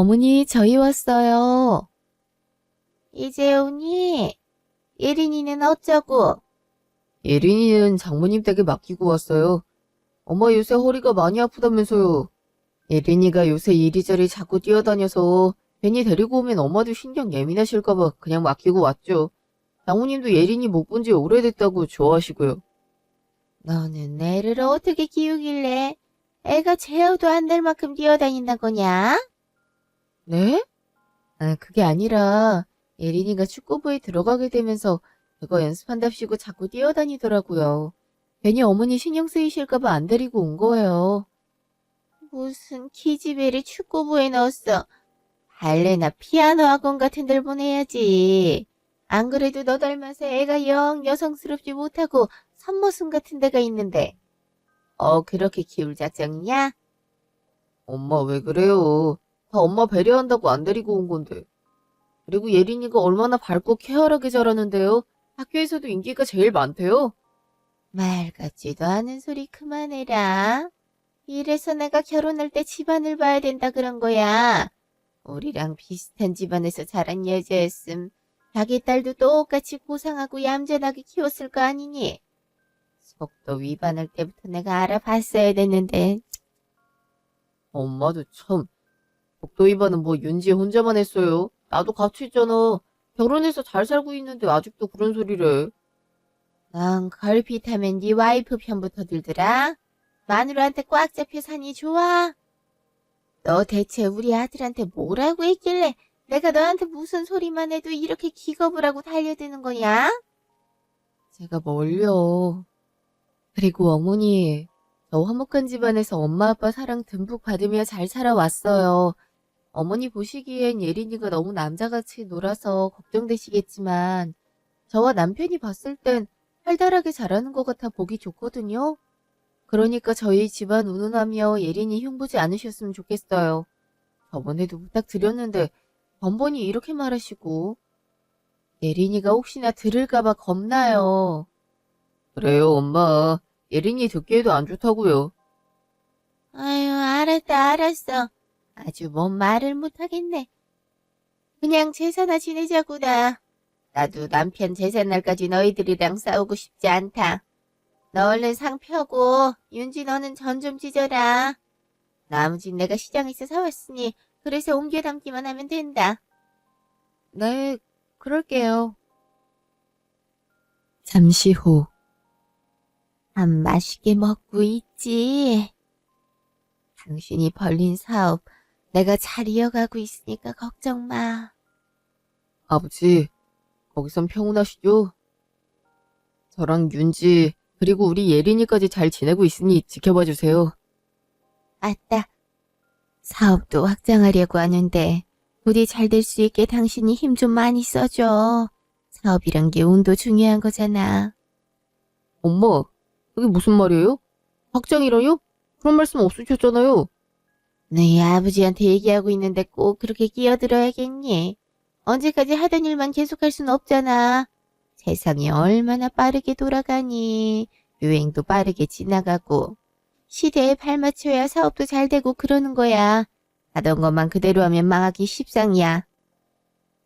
어머니, 저희 왔어요. 이제 오니? 예린이는 어쩌고? 예린이는 장모님 댁에 맡기고 왔어요. 엄마 요새 허리가 많이 아프다면서요. 예린이가 요새 이리저리 자꾸 뛰어다녀서 괜히 데리고 오면 엄마도 신경 예민하실까봐 그냥 맡기고 왔죠. 장모님도 예린이 못 본 지 오래됐다고 좋아하시고요. 너는 애를 어떻게 키우길래 애가 제어도 안 될 만큼 뛰어다닌다 거냐? 네? 그게 아니라 예린이가 축구부에 들어가게 되면서 그거 연습한답시고 자꾸 뛰어다니더라고요. 괜히 어머니 신경 쓰이실까봐 안 데리고 온 거예요. 무슨 키즈배를 축구부에 넣었어. 발레나 피아노 학원 같은 데 보내야지. 안 그래도 너 닮아서 애가 영 여성스럽지 못하고 산모순 같은 데가 있는데. 그렇게 키울 작정이냐? 엄마 왜 그래요? 다 엄마 배려한다고 안 데리고 온 건데. 그리고 예린이가 얼마나 밝고 쾌활하게 자라는데요. 학교에서도 인기가 제일 많대요. 말 같지도 않은 소리 그만해라. 이래서 내가 결혼할 때 집안을 봐야 된다 그런 거야. 우리랑 비슷한 집안에서 자란 여자였음. 자기 딸도 똑같이 고상하고 얌전하게 키웠을 거 아니니? 속도 위반할 때부터 내가 알아봤어야 됐는데. 엄마도 참. 독도 위반은 뭐 윤지 혼자만 했어요. 나도 같이 있잖아. 결혼해서 잘 살고 있는데 아직도 그런 소리래. 넌 걸핏하면 네 와이프 편부터 들더라. 마누라한테 꽉 잡혀 사니 좋아? 너 대체 우리 아들한테 뭐라고 했길래 내가 너한테 무슨 소리만 해도 이렇게 기겁을 하고 달려드는 거냐? 제가 뭘요. 그리고 어머니, 저 화목한 집안에서 엄마 아빠 사랑 듬뿍 받으며 잘 살아왔어요. 어머니 보시기엔 예린이가 너무 남자같이 놀아서 걱정되시겠지만 저와 남편이 봤을 땐 활달하게 자라는 것 같아 보기 좋거든요. 그러니까 저희 집안 운운하며 예린이 흉보지 않으셨으면 좋겠어요. 저번에도 부탁드렸는데 번번이 이렇게 말하시고 예린이가 혹시나 들을까봐 겁나요. 그래요, 엄마. 예린이 듣기에도 안 좋다고요. 아유, 알았다, 알았어. 아주 뭔 말을 못하겠네. 그냥 제사나 지내자꾸나. 나도 남편 제삿날까지 너희들이랑 싸우고 싶지 않다. 너 얼른 상 펴고 윤지 너는 전 좀 찢어라. 나머진 내가 시장에서 사왔으니 그래서 옮겨 담기만 하면 된다. 네, 그럴게요. 잠시 후. 밥 맛있게 먹고 있지. 당신이 벌린 사업 내가 잘 이어가고 있으니까 걱정 마. 아버지, 거기선 평온하시죠? 저랑 윤지, 그리고 우리 예린이까지 잘 지내고 있으니 지켜봐 주세요. 맞다. 사업도 확장하려고 하는데 부디 잘 될 수 있게 당신이 힘 좀 많이 써줘. 사업이란 게 운도 중요한 거잖아. 엄마, 그게 무슨 말이에요? 확장이라뇨? 그런 말씀 없으셨잖아요. 너희 아버지한테 얘기하고 있는데 꼭 그렇게 끼어들어야겠니? 언제까지 하던 일만 계속할 순 없잖아. 세상이 얼마나 빠르게 돌아가니. 유행도 빠르게 지나가고. 시대에 발맞춰야 사업도 잘 되고 그러는 거야. 하던 것만 그대로 하면 망하기 십상이야.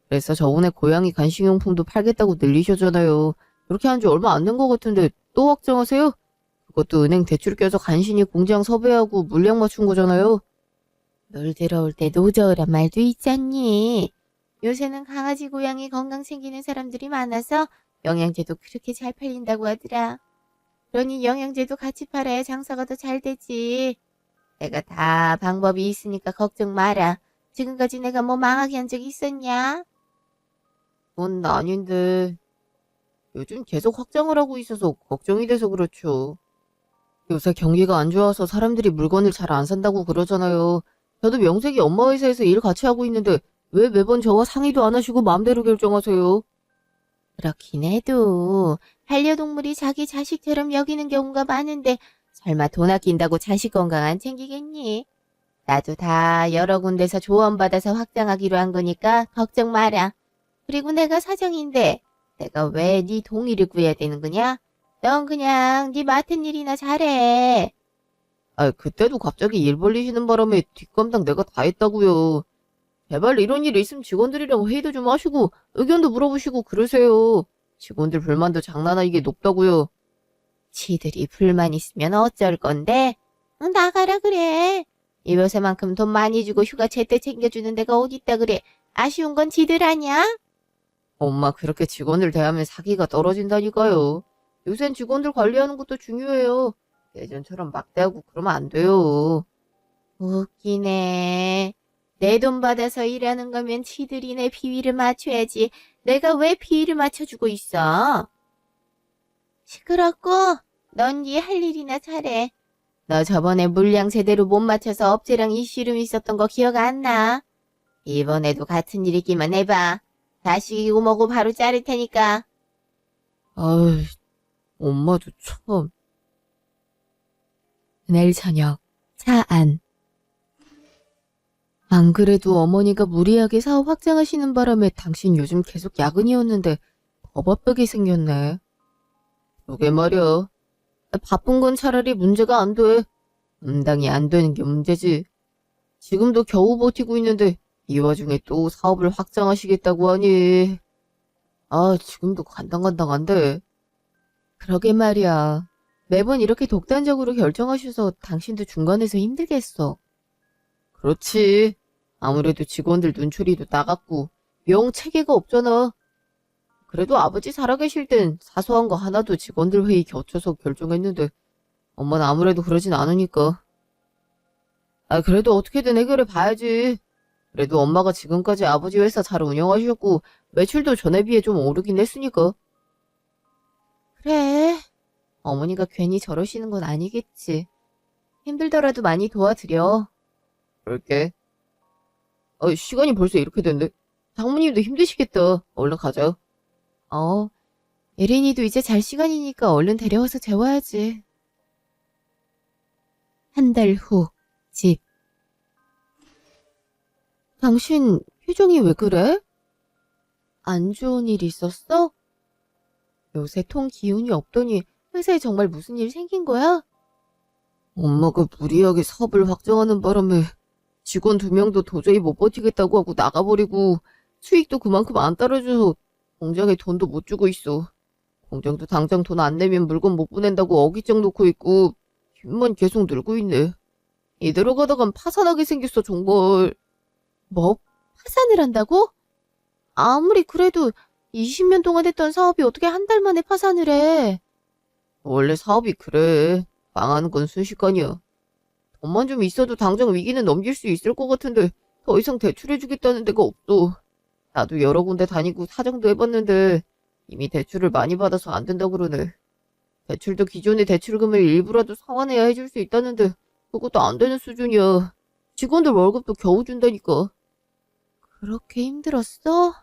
그래서 저번에 고양이 간식용품도 팔겠다고 늘리셨잖아요. 그렇게 한 지 얼마 안 된 것 같은데 또 확장하세요? 그것도 은행 대출 껴서 간신히 공장 섭외하고 물량 맞춘 거잖아요. 놀 들어올 때 노저으란 말도 있잖니. 요새는 강아지 고양이 건강 챙기는 사람들이 많아서 영양제도 그렇게 잘 팔린다고 하더라. 그러니 영양제도 같이 팔아야 장사가 더 잘 되지. 내가 다 방법이 있으니까 걱정 마라. 지금까지 내가 뭐 망하게 한 적 있었냐? 그건 아닌데 요즘 계속 확장을 하고 있어서 걱정이 돼서 그렇죠. 요새 경기가 안 좋아서 사람들이 물건을 잘 안 산다고 그러잖아요. 저도 명색이 엄마 회사에서 일 같이 하고 있는데 왜 매번 저와 상의도 안 하시고 마음대로 결정하세요? 그렇긴 해도 반려동물이 자기 자식처럼 여기는 경우가 많은데 설마 돈 아낀다고 자식 건강 안 챙기겠니? 나도 다 여러 군데서 조언받아서 확장하기로 한 거니까 걱정 마라. 그리고 내가 사장인데 내가 왜 네 동의를 구해야 되는 거냐? 넌 그냥 네 맡은 일이나 잘해. 그때도 갑자기 일 벌리시는 바람에 뒷감당 내가 다 했다고요. 제발 이런 일이 있으면 직원들이랑 회의도 좀 하시고 의견도 물어보시고 그러세요. 직원들 불만도 장난 아니게 높다고요. 지들이 불만 있으면 어쩔 건데? 나가라 그래. 이별세만큼 돈 많이 주고 휴가 제때 챙겨주는 데가 어딨다 그래. 아쉬운 건 지들 아냐? 엄마 그렇게 직원들 대하면 사기가 떨어진다니까요. 요샌 직원들 관리하는 것도 중요해요. 예전처럼 막대하고 그러면 안 돼요. 웃기네. 내 돈 받아서 일하는 거면 지들이 내 비위를 맞춰야지. 내가 왜 비위를 맞춰주고 있어? 시끄럽고 넌 네 할 일이나 잘해. 너 저번에 물량 제대로 못 맞춰서 업체랑 이슈름 있었던 거 기억 안 나? 이번에도 같은 일 있기만 해봐. 다시 이고 뭐고 바로 자를 테니까. 아유, 엄마도 참. 그날 저녁, 차 안. 안 그래도 어머니가 무리하게 사업 확장하시는 바람에 당신 요즘 계속 야근이었는데 더 바쁘게 생겼네. 그게 말이야. 바쁜 건 차라리 문제가 안 돼. 감당이 안 되는 게 문제지. 지금도 겨우 버티고 있는데 이 와중에 또 사업을 확장하시겠다고 하니. 아, 지금도 간당간당한데. 그러게 말이야. 매번 이렇게 독단적으로 결정하셔서 당신도 중간에서 힘들겠어. 그렇지. 아무래도 직원들 눈초리도 나갔고 영 체계가 없잖아. 그래도 아버지 살아계실 땐 사소한 거 하나도 직원들 회의 거쳐서 결정했는데 엄마는 아무래도 그러진 않으니까. 아, 그래도 어떻게든 해결해 봐야지. 그래도 엄마가 지금까지 아버지 회사 잘 운영하셨고 매출도 전에 비해 좀 오르긴 했으니까. 그래. 어머니가 괜히 저러시는 건 아니겠지. 힘들더라도 많이 도와드려. 그럴게. 시간이 벌써 이렇게 됐네. 장모님도 힘드시겠다. 얼른 가자. 예린이도 이제 잘 시간이니까 얼른 데려와서 재워야지. 한 달 후, 집. 당신 표정이 왜 그래? 안 좋은 일 있었어? 요새 통 기운이 없더니 회사에 정말 무슨 일 생긴 거야? 엄마가 무리하게 사업을 확장하는 바람에 직원 2명도 도저히 못 버티겠다고 하고 나가버리고 수익도 그만큼 안 따라줘서 공장에 돈도 못 주고 있어. 공장도 당장 돈 안 내면 물건 못 보낸다고 어깃장 놓고 있고 빚만 계속 늘고 있네. 이대로 가다간 파산하게 생겼어 정말. 뭐? 파산을 한다고? 아무리 그래도 20년 동안 했던 사업이 어떻게 한 달 만에 파산을 해? 원래 사업이 그래. 망하는 건 순식간이야. 돈만 좀 있어도 당장 위기는 넘길 수 있을 것 같은데 더 이상 대출해주겠다는 데가 없어. 나도 여러 군데 다니고 사정도 해봤는데 이미 대출을 많이 받아서 안 된다 그러네. 대출도 기존의 대출금을 일부라도 상환해야 해줄 수 있다는데 그것도 안 되는 수준이야. 직원들 월급도 겨우 준다니까. 그렇게 힘들었어?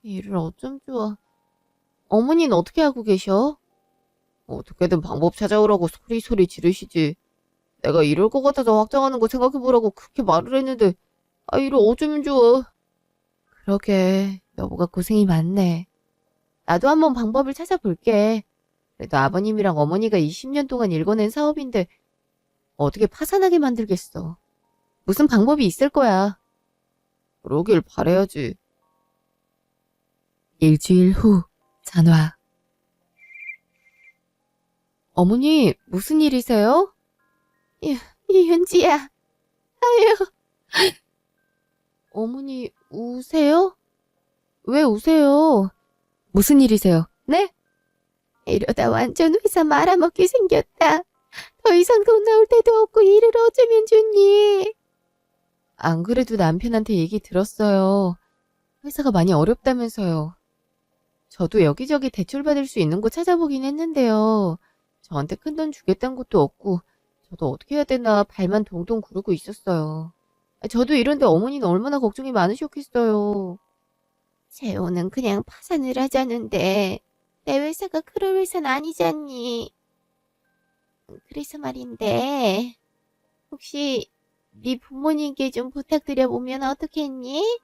일을 어쩜 좋아. 어머니는 어떻게 하고 계셔? 어떻게든 방법 찾아오라고 소리소리 지르시지. 내가 이럴 것 같아서 확장하는 거 생각해보라고 그렇게 말을 했는데 이를 어쩌면 좋아. 그러게, 여보가 고생이 많네. 나도 한번 방법을 찾아볼게. 그래도 아버님이랑 어머니가 20년 동안 일궈낸 사업인데 어떻게 파산하게 만들겠어. 무슨 방법이 있을 거야. 그러길 바라야지. 일주일 후, 전화. 어머니, 무슨 일이세요? 이윤지야. 아유. 어머니, 우세요? 왜 우세요? 무슨 일이세요? 네? 이러다 완전 회사 말아먹게 생겼다. 더 이상 돈 나올 데도 없고 일을 어쩌면 좋니? 안 그래도 남편한테 얘기 들었어요. 회사가 많이 어렵다면서요. 저도 여기저기 대출받을 수 있는 곳 찾아보긴 했는데요. 저한테 큰돈 주겠다는 것도 없고 저도 어떻게 해야 되나 발만 동동 구르고 있었어요. 저도 이런데 어머니는 얼마나 걱정이 많으셨겠어요. 재호는 그냥 파산을 하자는데 내 회사가 그럴 회사는 아니잖니. 그래서 말인데 혹시 네 부모님께 좀 부탁드려보면 어떻겠니?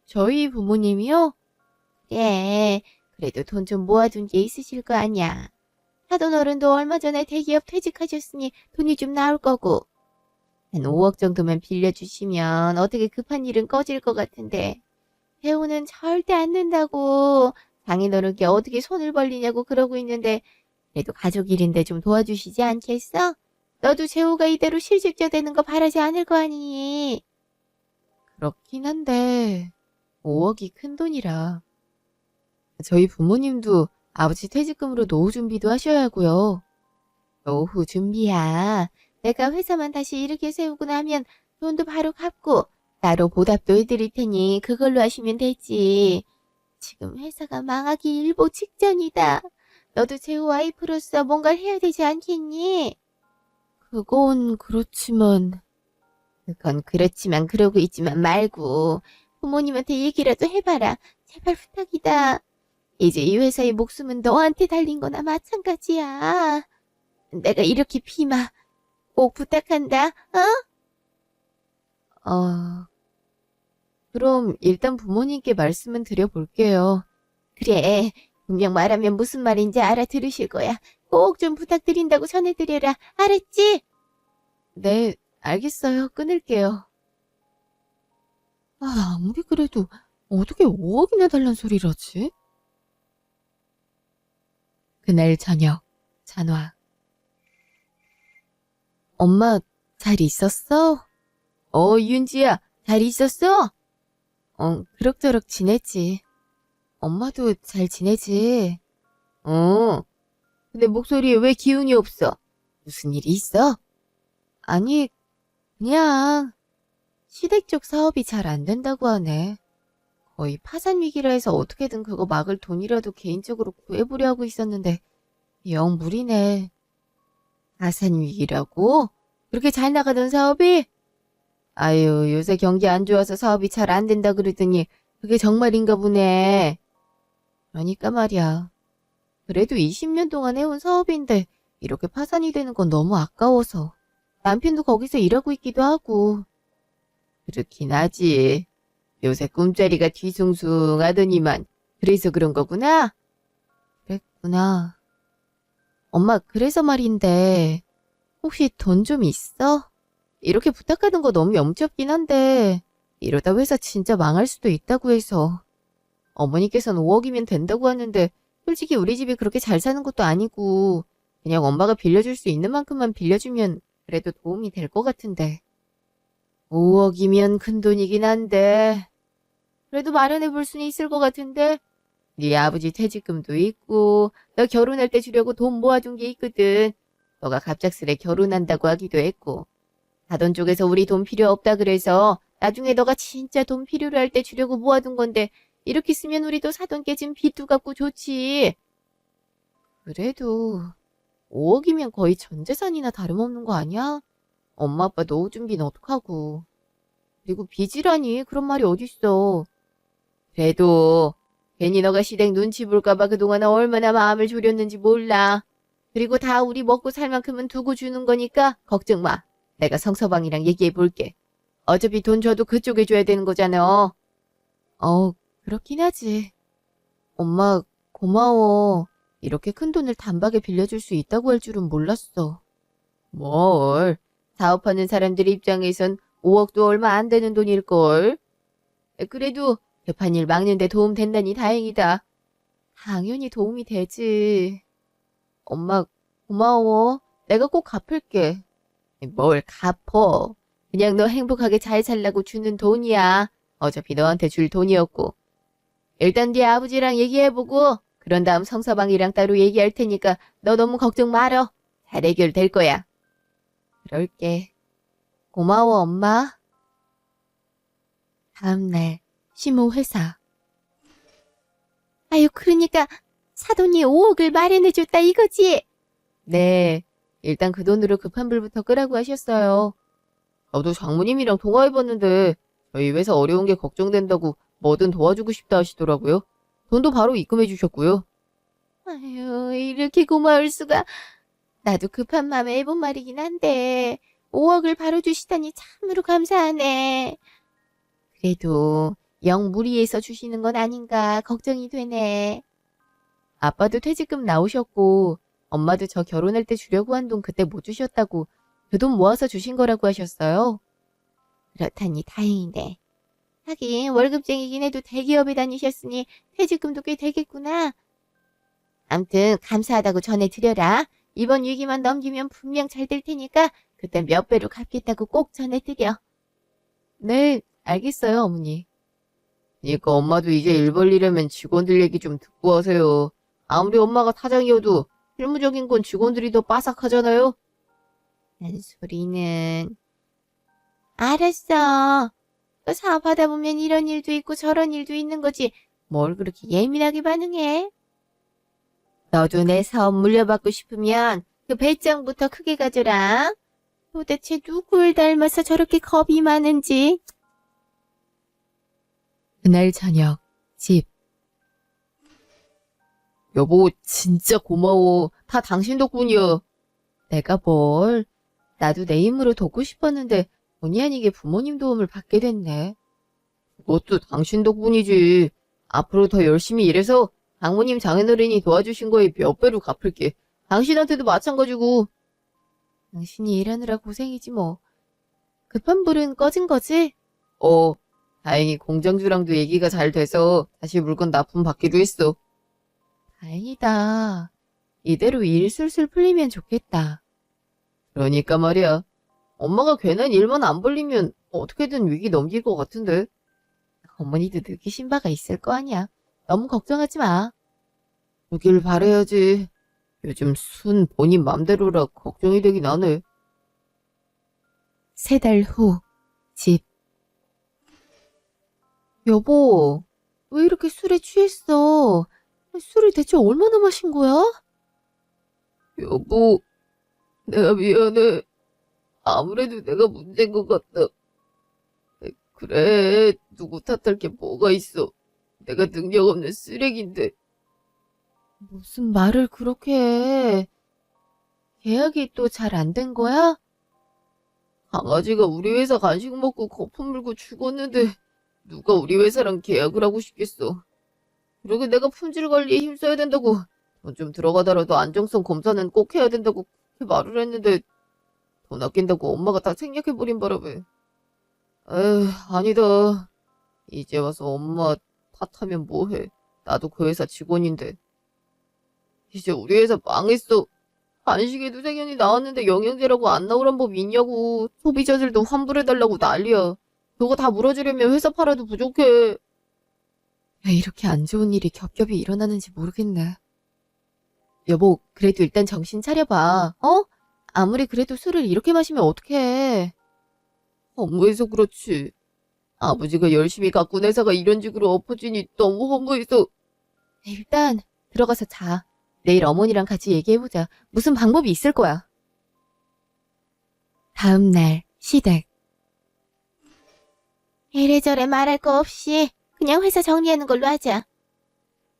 저희 부모님이요? 그래, 그래도 돈 좀 모아둔 게 있으실 거 아니야. 사돈 어른도 얼마 전에 대기업 퇴직하셨으니 돈이 좀 나올 거고. 한 5억 정도만 빌려주시면 어떻게 급한 일은 꺼질 것 같은데. 재호는 절대 안 된다고. 장인어른께 어떻게 손을 벌리냐고 그러고 있는데 그래도 가족 일인데 좀 도와주시지 않겠어? 너도 재호가 이대로 실직자 되는 거 바라지 않을 거 아니니? 그렇긴 한데 5억이 큰 돈이라. 저희 부모님도 아버지 퇴직금으로 노후 준비도 하셔야 하고요. 노후 준비야. 내가 회사만 다시 일으켜 세우고 나면 돈도 바로 갚고 따로 보답도 해드릴 테니 그걸로 하시면 되지. 지금 회사가 망하기 일보 직전이다. 너도 재호 와이프로서 뭔가를 해야 되지 않겠니? 그건 그렇지만 그건 그렇지만 그러고 있지만 말고 부모님한테 얘기라도 해봐라. 제발 부탁이다. 이제 이 회사의 목숨은 너한테 달린 거나 마찬가지야. 내가 이렇게 비마 꼭 부탁한다. 그럼 일단 부모님께 말씀은 드려볼게요. 그래. 분명 말하면 무슨 말인지 알아들으실 거야. 꼭 좀 부탁드린다고 전해드려라. 알았지? 네, 알겠어요. 끊을게요. 아무리 그래도 어떻게 5억이나 달란 소리를 하지? 그날 저녁, 잔화. 엄마, 잘 있었어? 윤지야, 잘 있었어? 그럭저럭 지내지. 엄마도 잘 지내지? 근데 목소리에 왜 기운이 없어? 무슨 일이 있어? 아니, 그냥 시댁 쪽 사업이 잘 안 된다고 하네. 거의 파산 위기라 해서 어떻게든 그거 막을 돈이라도 개인적으로 구해보려 하고 있었는데 영 무리네. 파산 위기라고? 그렇게 잘 나가던 사업이? 아유, 요새 경기 안 좋아서 사업이 잘 안 된다 그러더니 그게 정말인가 보네. 그러니까 말이야. 그래도 20년 동안 해온 사업인데 이렇게 파산이 되는 건 너무 아까워서. 남편도 거기서 일하고 있기도 하고. 그렇긴 하지. 요새 꿈자리가 뒤숭숭하더니만. 그래서 그런 거구나? 그랬구나. 엄마, 그래서 말인데 혹시 돈 좀 있어? 이렇게 부탁하는 거 너무 염치없긴 한데 이러다 회사 진짜 망할 수도 있다고 해서. 어머니께서는 5억이면 된다고 하는데 솔직히 우리 집이 그렇게 잘 사는 것도 아니고 그냥 엄마가 빌려줄 수 있는 만큼만 빌려주면 그래도 도움이 될 것 같은데. 5억이면 큰 돈이긴 한데 그래도 마련해 볼 수는 있을 것 같은데. 네 아버지 퇴직금도 있고 너 결혼할 때 주려고 돈 모아둔 게 있거든. 너가 갑작스레 결혼한다고 하기도 했고 사돈 쪽에서 우리 돈 필요 없다 그래서 나중에 너가 진짜 돈 필요로 할 때 주려고 모아둔 건데 이렇게 쓰면 우리도 사돈 깨진 빚도 갚고 좋지. 그래도 5억이면 거의 전 재산이나 다름없는 거 아니야? 엄마 아빠 노후 준비는 어떡하고. 그리고 빚이라니 그런 말이 어딨어. 그래도 괜히 너가 시댁 눈치 볼까봐 그동안 얼마나 마음을 졸였는지 몰라. 그리고 다 우리 먹고 살 만큼은 두고 주는 거니까 걱정 마. 내가 성서방이랑 얘기해 볼게. 어차피 돈 줘도 그쪽에 줘야 되는 거잖아. 그렇긴 하지. 엄마, 고마워. 이렇게 큰 돈을 단박에 빌려줄 수 있다고 할 줄은 몰랐어. 뭘? 사업하는 사람들 입장에선 5억도 얼마 안 되는 돈일걸. 그래도 급한 일 막는 데 도움 된다니 다행이다. 당연히 도움이 되지. 엄마, 고마워. 내가 꼭 갚을게. 뭘 갚어. 그냥 너 행복하게 잘 살라고 주는 돈이야. 어차피 너한테 줄 돈이었고. 일단 네 아버지랑 얘기해보고 그런 다음 성서방이랑 따로 얘기할 테니까 너 너무 걱정 말어. 잘 해결될 거야. 그럴게. 고마워, 엄마. 다음날 시모 회사. 아유, 그러니까 사돈이 5억을 마련해줬다 이거지? 네, 일단 그 돈으로 급한 불부터 끄라고 하셨어요. 저도 장모님이랑 통화해봤는데 저희 회사 어려운 게 걱정된다고 뭐든 도와주고 싶다 하시더라고요. 돈도 바로 입금해 주셨고요. 아유, 이렇게 고마울 수가. 나도 급한 마음에 해본 말이긴 한데 5억을 바로 주시다니 참으로 감사하네. 그래도 영 무리해서 주시는 건 아닌가 걱정이 되네. 아빠도 퇴직금 나오셨고 엄마도 저 결혼할 때 주려고 한 돈 그때 못 주셨다고 그 돈 모아서 주신 거라고 하셨어요. 그렇다니 다행이네. 하긴 월급쟁이긴 해도 대기업에 다니셨으니 퇴직금도 꽤 되겠구나. 암튼 감사하다고 전해드려라. 이번 위기만 넘기면 분명 잘 될 테니까 그때 몇 배로 갚겠다고 꼭 전해드려. 네, 알겠어요, 어머니. 그러니까 엄마도 이제 일 벌리려면 직원들 얘기 좀 듣고 하세요. 아무리 엄마가 사장이어도 실무적인 건 직원들이 더 빠삭하잖아요. 난 소리는. 알았어. 또 사업하다 보면 이런 일도 있고 저런 일도 있는 거지. 뭘 그렇게 예민하게 반응해? 너도 내 사업 물려받고 싶으면 그 배짱부터 크게 가져라. 도대체 누굴 닮아서 저렇게 겁이 많은지. 그날 저녁, 집. 여보, 진짜 고마워. 다 당신 덕분이야. 내가 뭘. 나도 내 힘으로 돕고 싶었는데 본의 아니게 부모님 도움을 받게 됐네. 그것도 당신 덕분이지. 앞으로 더 열심히 일해서 장모님 장인어른이 도와주신 거에 몇 배로 갚을게. 당신한테도 마찬가지고. 당신이 일하느라 고생이지 뭐. 급한 불은 꺼진 거지? 다행히 공장주랑도 얘기가 잘 돼서 다시 물건 납품 받기로 했어. 다행이다. 이대로 일 술술 풀리면 좋겠다. 그러니까 말이야. 엄마가 괜한 일만 안 벌리면 어떻게든 위기 넘길 것 같은데. 어머니도 느끼신 바가 있을 거 아니야. 너무 걱정하지 마. 그길 바라야지. 요즘 순 본인 맘대로라 걱정이 되긴 하네. 3달 후, 집. 여보, 왜 이렇게 술에 취했어? 술을 대체 얼마나 마신 거야? 여보, 내가 미안해. 아무래도 내가 문제인 것 같다. 그래, 누구 탓할 게 뭐가 있어. 내가 능력 없는 쓰레기인데. 무슨 말을 그렇게 해. 계약이 또 잘 안 된 거야? 강아지가 우리 회사 간식 먹고 거품 물고 죽었는데 누가 우리 회사랑 계약을 하고 싶겠어. 그러게 내가 품질 관리에 힘써야 된다고, 돈 좀 들어가더라도 안정성 검사는 꼭 해야 된다고 그렇게 말을 했는데 돈 아낀다고 엄마가 다 생략해버린 바람에. 에휴, 아니다. 이제 와서 엄마 탓하면 뭐해. 나도 그 회사 직원인데. 이제 우리 회사 망했어. 간식에도 세균이 나왔는데 영양제라고 안 나오란 법 있냐고. 소비자들도 환불해달라고 난리야. 그거 다 물어주려면 회사 팔아도 부족해. 왜 이렇게 안 좋은 일이 겹겹이 일어나는지 모르겠네. 여보, 그래도 일단 정신 차려봐. 어? 아무리 그래도 술을 이렇게 마시면 어떡해. 허무해서 그렇지. 아버지가 열심히 가꾼 회사가 이런 식으로 엎어지니 너무 허무해서. 일단 들어가서 자. 내일 어머니랑 같이 얘기해보자. 무슨 방법이 있을 거야. 다음 날 시댁. 이래저래 말할 거 없이 그냥 회사 정리하는 걸로 하자.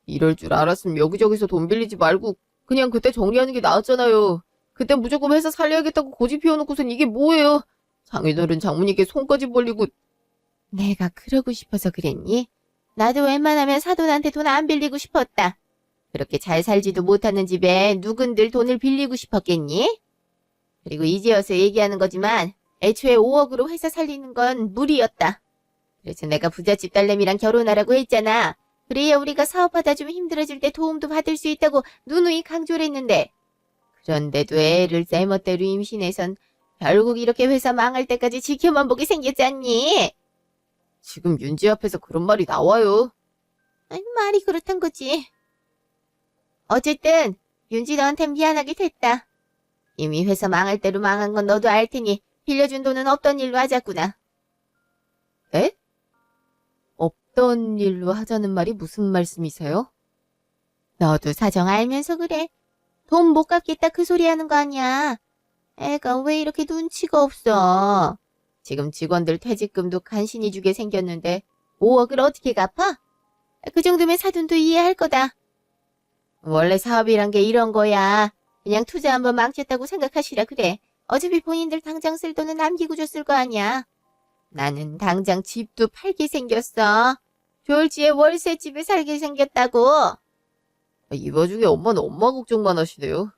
이럴 줄 알았으면 여기저기서 돈 빌리지 말고 그냥 그때 정리하는 게 나았잖아요. 그때 무조건 회사 살려야겠다고 고집 피워놓고선 이게 뭐예요? 장인어른 장모님께 손까지 벌리고. 내가 그러고 싶어서 그랬니? 나도 웬만하면 사돈한테 돈 안 빌리고 싶었다. 그렇게 잘 살지도 못하는 집에 누군들 돈을 빌리고 싶었겠니? 그리고 이제 와서 얘기하는 거지만 애초에 5억으로 회사 살리는 건 무리였다. 그래서 내가 부잣집 딸내미랑 결혼하라고 했잖아. 그래야 우리가 사업하다 좀 힘들어질 때 도움도 받을 수 있다고 누누이 강조를 했는데. 그런데도 애를 쌀멋대로 임신해선 결국 이렇게 회사 망할 때까지 지켜만 보게 생겼잖니. 지금 윤지 앞에서 그런 말이 나와요. 아니, 말이 그렇단 거지. 어쨌든 윤지 너한텐 미안하게 됐다. 이미 회사 망할 대로 망한 건 너도 알 테니 빌려준 돈은 없던 일로 하자꾸나. 에? 없던 일로 하자는 말이 무슨 말씀이세요? 너도 사정 알면서 그래. 돈 못 갚겠다 그 소리 하는 거 아니야. 애가 왜 이렇게 눈치가 없어. 지금 직원들 퇴직금도 간신히 주게 생겼는데 5억을 어떻게 갚아? 그 정도면 사돈도 이해할 거다. 원래 사업이란 게 이런 거야. 그냥 투자 한번 망쳤다고 생각하시라 그래. 어차피 본인들 당장 쓸 돈은 남기고 줬을 거 아니야. 나는 당장 집도 팔게 생겼어. 졸지에 월세집에 살게 생겼다고. 이 와중에 엄마는 엄마 걱정만 하시네요.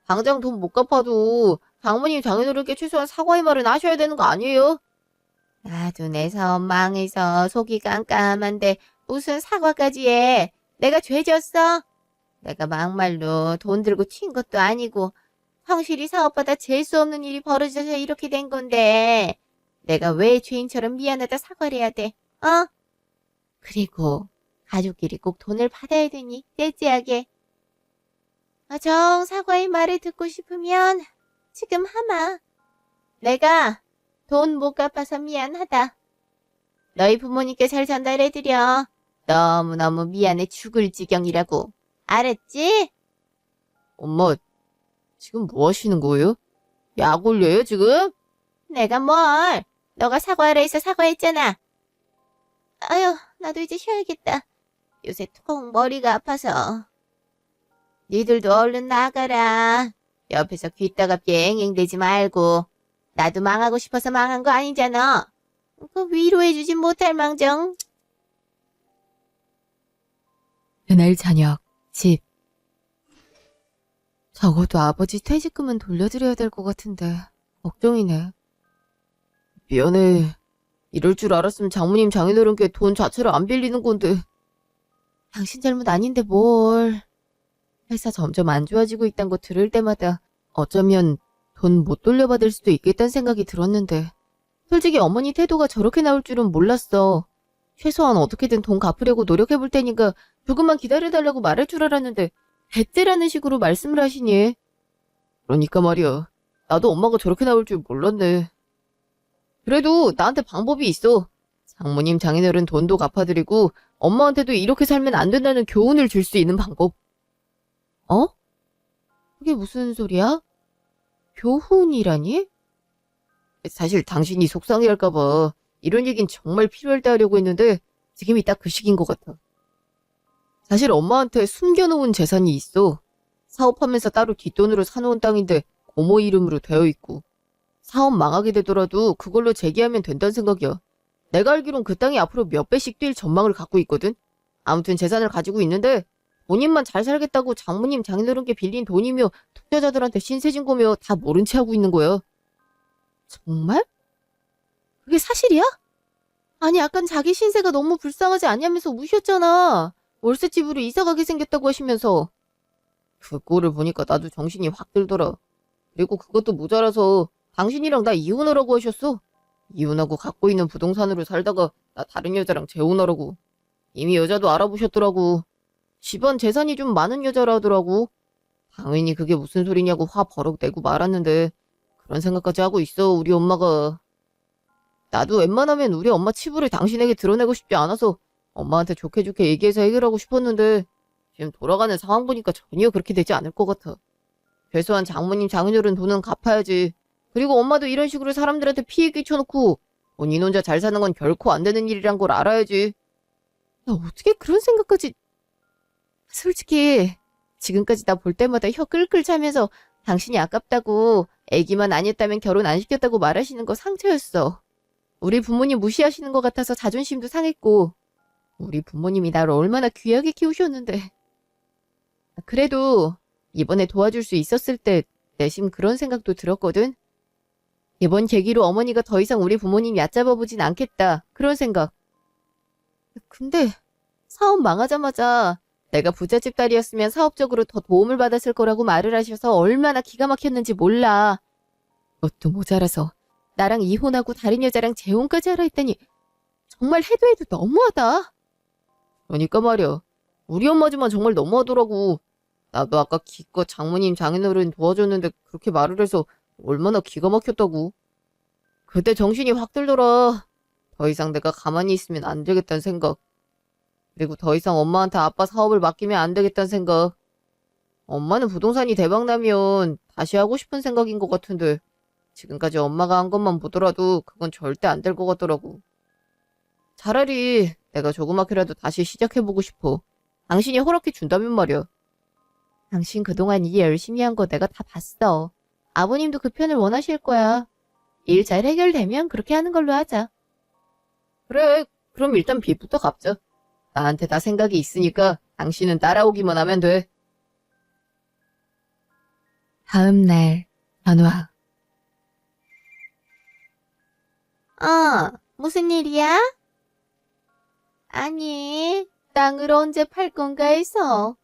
당장 돈 못 갚아도 장모님 장인어른께 최소한 사과의 말은 하셔야 되는 거 아니에요? 나도 내 사업 망해서 속이 깜깜한데 무슨 사과까지 해. 내가 죄졌어? 내가 막말로 돈 들고 튄 것도 아니고 성실히 사업하다 재수 없는 일이 벌어져서 이렇게 된 건데 내가 왜 죄인처럼 미안하다 사과를 해야 돼? 어? 그리고 가족끼리 꼭 돈을 받아야 되니 째째하게. 정 사과의 말을 듣고 싶으면 지금 하마. 내가 돈 못 갚아서 미안하다. 너희 부모님께 잘 전달해드려. 너무너무 미안해 죽을 지경이라고. 알았지? 엄마, 지금 뭐 하시는 거예요? 약 올려요, 지금? 내가 뭘? 너가 사과하라 해서 사과했잖아. 아휴, 나도 이제 쉬어야겠다. 요새 통 머리가 아파서. 니들도 얼른 나가라. 옆에서 귀따갑게 앵앵대지 말고. 나도 망하고 싶어서 망한 거 아니잖아. 그 위로해주지 못할 망정. 그날 저녁, 집. 적어도 아버지 퇴직금은 돌려드려야 될 것 같은데 걱정이네. 미안해. 이럴 줄 알았으면 장모님 장인어른께 돈 자체를 안 빌리는 건데. 당신 잘못 아닌데 뭘. 회사 점점 안 좋아지고 있단 거 들을 때마다 어쩌면 돈 못 돌려받을 수도 있겠다는 생각이 들었는데 솔직히 어머니 태도가 저렇게 나올 줄은 몰랐어. 최소한 어떻게든 돈 갚으려고 노력해볼 테니까 조금만 기다려달라고 말할 줄 알았는데 대째라는 식으로 말씀을 하시니. 그러니까 말이야. 나도 엄마가 저렇게 나올 줄 몰랐네. 그래도 나한테 방법이 있어. 장모님 장인어른 돈도 갚아드리고 엄마한테도 이렇게 살면 안 된다는 교훈을 줄 수 있는 방법. 어? 그게 무슨 소리야? 교훈이라니? 사실 당신이 속상해할까봐 이런 얘긴 정말 필요할 때 하려고 했는데 지금이 딱 그 시기인 것 같아. 사실 엄마한테 숨겨놓은 재산이 있어. 사업하면서 따로 뒷돈으로 사놓은 땅인데 고모 이름으로 되어 있고 사업 망하게 되더라도 그걸로 재기하면 된다는 생각이야. 내가 알기론 그 땅이 앞으로 몇 배씩 뛸 전망을 갖고 있거든. 아무튼 재산을 가지고 있는데 본인만 잘 살겠다고 장모님 장인어른께 빌린 돈이며 투자자들한테 신세진 거며 다 모른 채 하고 있는 거야. 정말? 그게 사실이야? 아니 아깐 자기 신세가 너무 불쌍하지 않냐면서 우셨잖아. 월세집으로 이사가게 생겼다고 하시면서. 그 꼴을 보니까 나도 정신이 확 들더라. 그리고 그것도 모자라서 당신이랑 나 이혼하라고 하셨어. 이혼하고 갖고 있는 부동산으로 살다가 나 다른 여자랑 재혼하라고. 이미 여자도 알아보셨더라고. 집안 재산이 좀 많은 여자라 하더라고. 당연히 그게 무슨 소리냐고 화 버럭 내고 말았는데 그런 생각까지 하고 있어 우리 엄마가. 나도 웬만하면 우리 엄마 치부를 당신에게 드러내고 싶지 않아서 엄마한테 좋게 좋게 얘기해서 해결하고 싶었는데 지금 돌아가는 상황 보니까 전혀 그렇게 되지 않을 것 같아. 최소한 장모님 장인어른 돈은 갚아야지. 그리고 엄마도 이런 식으로 사람들한테 피해 끼쳐놓고 본인 혼자 잘 사는 건 결코 안 되는 일이란 걸 알아야지. 야, 어떻게 그런 생각까지. 솔직히 지금까지 나 볼 때마다 혀 끌끌 차면서 당신이 아깝다고 애기만 아니었다면 결혼 안 시켰다고 말하시는 거 상처였어. 우리 부모님 무시하시는 것 같아서 자존심도 상했고 우리 부모님이 나를 얼마나 귀하게 키우셨는데. 그래도 이번에 도와줄 수 있었을 때 내심 그런 생각도 들었거든. 이번 계기로 어머니가 더 이상 우리 부모님 얕잡아 보진 않겠다. 그런 생각. 근데 사업 망하자마자 내가 부잣집 딸이었으면 사업적으로 더 도움을 받았을 거라고 말을 하셔서 얼마나 기가 막혔는지 몰라. 그것도 모자라서 나랑 이혼하고 다른 여자랑 재혼까지 하라 했더니 정말 해도 해도 너무하다. 그러니까 말이야. 우리 엄마지만 정말 너무하더라고. 나도 아까 기껏 장모님 장인어른 도와줬는데 그렇게 말을 해서 얼마나 기가 막혔다고. 그때 정신이 확 들더라. 더 이상 내가 가만히 있으면 안 되겠다는 생각. 그리고 더 이상 엄마한테 아빠 사업을 맡기면 안 되겠다는 생각. 엄마는 부동산이 대박나면 다시 하고 싶은 생각인 것 같은데 지금까지 엄마가 한 것만 보더라도 그건 절대 안 될 것 같더라고. 차라리 내가 조그맣게라도 다시 시작해보고 싶어. 당신이 허락해 준다면 말이야. 당신 그동안 일 열심히 한 거 내가 다 봤어. 아버님도 그 편을 원하실 거야. 일 잘 해결되면 그렇게 하는 걸로 하자. 그래, 그럼 일단 빚부터 갚자. 나한테 다 생각이 있으니까 당신은 따라오기만 하면 돼. 다음 날, 전화. 무슨 일이야? 아니, 땅을 언제 팔 건가 해서.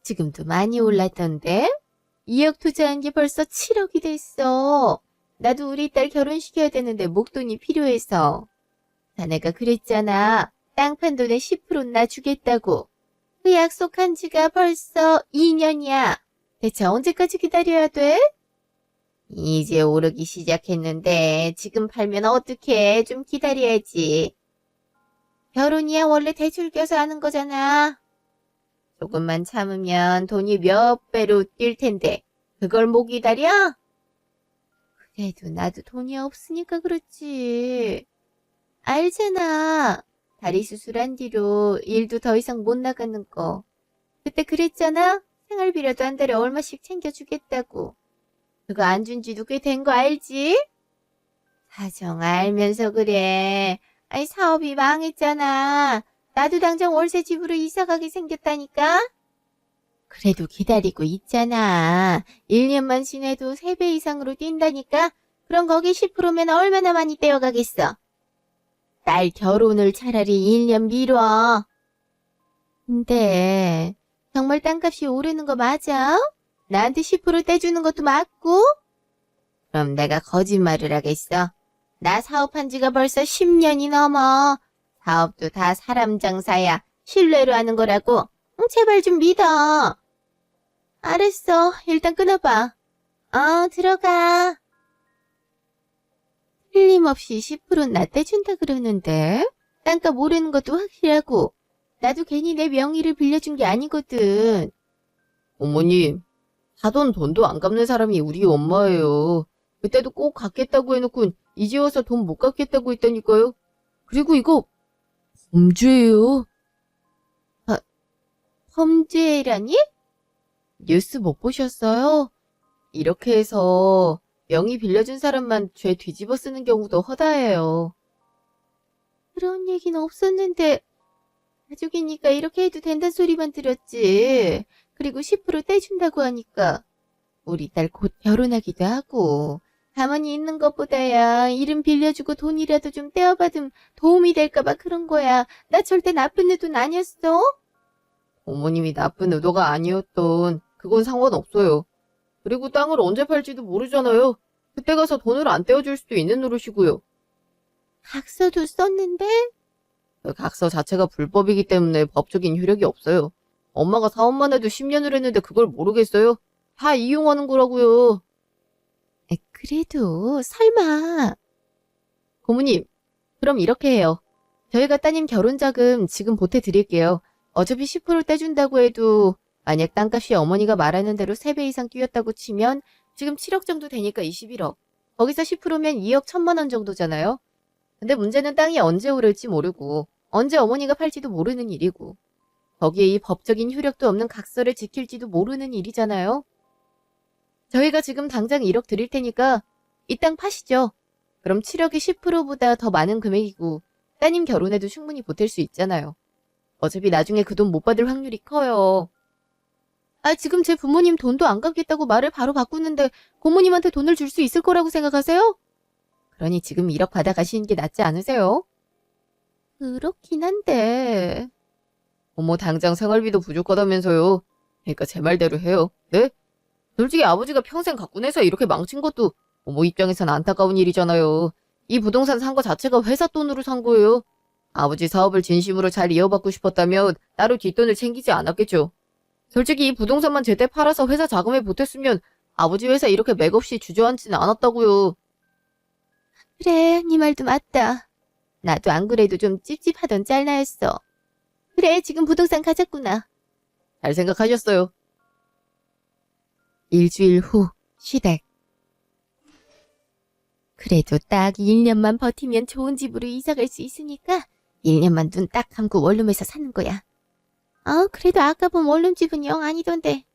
지금도 많이 올랐던데? 2억 투자한 게 벌써 7억이 됐어. 나도 우리 딸 결혼시켜야 되는데 목돈이 필요해서. 자네가 그랬잖아. 땅 판 돈의 10%나 주겠다고. 그 약속한 지가 벌써 2년이야. 대체 언제까지 기다려야 돼? 이제 오르기 시작했는데 지금 팔면 어떡해. 좀 기다려야지. 결혼이야 원래 대출 껴서 하는 거잖아. 조금만 참으면 돈이 몇 배로 뛸 텐데 그걸 못 기다려? 그래도 나도 돈이 없으니까 그렇지. 알잖아. 다리 수술한 뒤로 일도 더 이상 못 나가는 거. 그때 그랬잖아. 생활비라도 한 달에 얼마씩 챙겨주겠다고. 그거 안 준 지도 꽤 된 거 알지? 사정 알면서 그래. 아니 사업이 망했잖아. 나도 당장 월세 집으로 이사가게 생겼다니까? 그래도 기다리고 있잖아. 1년만 지내도 3배 이상으로 뛴다니까? 그럼 거기 10%면 얼마나 많이 떼어가겠어? 딸 결혼을 차라리 1년 미뤄. 근데 정말 땅값이 오르는 거 맞아? 나한테 10% 떼주는 것도 맞고? 그럼 내가 거짓말을 하겠어. 나 사업한 지가 벌써 10년이 넘어. 사업도 다 사람 장사야. 신뢰로 하는 거라고. 제발 좀 믿어. 알았어. 일단 끊어봐. 들어가. 틀림없이 10%나 떼준다 그러는데 땅값 오르는 것도 확실하고 나도 괜히 내 명의를 빌려준 게 아니거든. 어머님, 사돈 돈도 안 갚는 사람이 우리 엄마예요. 그때도 꼭 갚겠다고 해놓고 이제 와서 돈 못 갚겠다고 했다니까요. 그리고 이거 범죄예요. 범죄라니? 뉴스 못 보셨어요? 이렇게 해서 명의 빌려준 사람만 죄 뒤집어 쓰는 경우도 허다해요. 그런 얘기는 없었는데 가족이니까 이렇게 해도 된다는 소리만 들었지. 그리고 10% 떼준다고 하니까 우리 딸 곧 결혼하기도 하고 가만히 있는 것보다야 이름 빌려주고 돈이라도 좀 떼어받으면 도움이 될까봐 그런 거야. 나 절대 나쁜 의도는 아니었어. 어머님이 나쁜 의도가 아니었던 그건 상관없어요. 그리고 땅을 언제 팔지도 모르잖아요. 그때 가서 돈을 안 떼어줄 수도 있는 노릇이고요. 각서도 썼는데? 그 각서 자체가 불법이기 때문에 법적인 효력이 없어요. 엄마가 사업만 해도 10년을 했는데 그걸 모르겠어요? 다 이용하는 거라고요. 그래도 설마. 고모님, 그럼 이렇게 해요. 저희가 따님 결혼자금 지금 보태드릴게요. 어차피 10% 떼준다고 해도 만약 땅값이 어머니가 말하는 대로 3배 이상 뛰었다고 치면 지금 7억 정도 되니까 21억. 거기서 10%면 2억 1천만 원 정도잖아요. 근데 문제는 땅이 언제 오를지 모르고 언제 어머니가 팔지도 모르는 일이고 거기에 이 법적인 효력도 없는 각서를 지킬지도 모르는 일이잖아요. 저희가 지금 당장 1억 드릴 테니까 이 땅 파시죠. 그럼 7억이 10%보다 더 많은 금액이고 따님 결혼에도 충분히 보탤 수 있잖아요. 어차피 나중에 그 돈 못 받을 확률이 커요. 지금 제 부모님 돈도 안 갚겠다고 말을 바로 바꾸는데 고모님한테 돈을 줄 수 있을 거라고 생각하세요? 그러니 지금 1억 받아가시는 게 낫지 않으세요? 그렇긴 한데. 어머 당장 생활비도 부족하다면서요. 그러니까 제 말대로 해요. 네? 솔직히 아버지가 평생 갖고 내서 이렇게 망친 것도 어머 입장에선 안타까운 일이잖아요. 이 부동산 산 거 자체가 회사 돈으로 산 거예요. 아버지 사업을 진심으로 잘 이어받고 싶었다면 따로 뒷돈을 챙기지 않았겠죠. 솔직히 이 부동산만 제때 팔아서 회사 자금에 보탰으면 아버지 회사 이렇게 맥없이 주저앉지는 않았다고요. 그래, 네 말도 맞다. 나도 안 그래도 좀 찝찝하던 짤나였어. 그래, 지금 부동산 가졌구나. 잘 생각하셨어요. 일주일 후 시댁. 그래도 딱 1년만 버티면 좋은 집으로 이사갈 수 있으니까 1년만 눈 딱 감고 원룸에서 사는 거야. 그래도 아까 본 원룸집은 영 아니던데.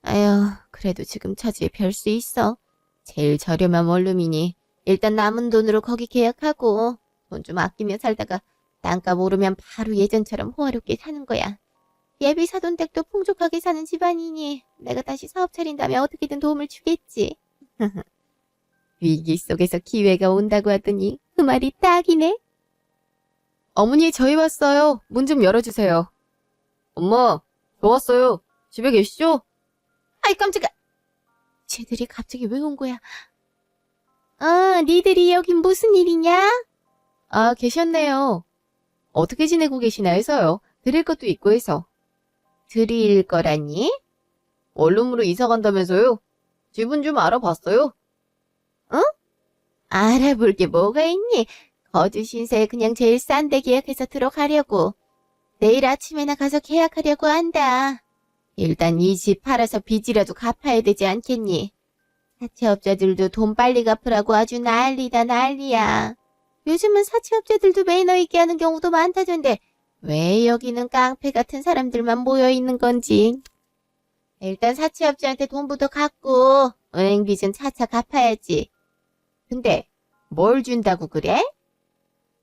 아휴, 그래도 지금 처지에 별 수 있어. 제일 저렴한 원룸이니 일단 남은 돈으로 거기 계약하고 돈 좀 아끼며 살다가 땅값 오르면 바로 예전처럼 호화롭게 사는 거야. 예비 사돈댁도 풍족하게 사는 집안이니 내가 다시 사업 차린다면 어떻게든 도움을 주겠지. 위기 속에서 기회가 온다고 하더니 그 말이 딱이네. 어머니, 저희 왔어요. 문 좀 열어주세요. 엄마, 저 왔어요. 집에 계시죠? 아이 깜짝아. 쟤들이 갑자기 왜 온 거야? 니들이 여긴 무슨 일이냐? 아, 계셨네요. 어떻게 지내고 계시나 해서요. 드릴 것도 있고 해서. 드릴 거라니? 원룸으로 이사 간다면서요? 집은 좀 알아봤어요? 알아볼 게 뭐가 있니? 거주 신세에 그냥 제일 싼 데 계약해서 들어가려고. 내일 아침에나 가서 계약하려고 한다. 일단 이 집 팔아서 빚이라도 갚아야 되지 않겠니? 사채업자들도 돈 빨리 갚으라고 아주 난리다 난리야. 요즘은 사채업자들도 매너 있게 하는 경우도 많다던데 왜 여기는 깡패 같은 사람들만 모여 있는 건지. 일단 사채업자한테 돈부터 갚고 은행 빚은 차차 갚아야지. 근데 뭘 준다고 그래?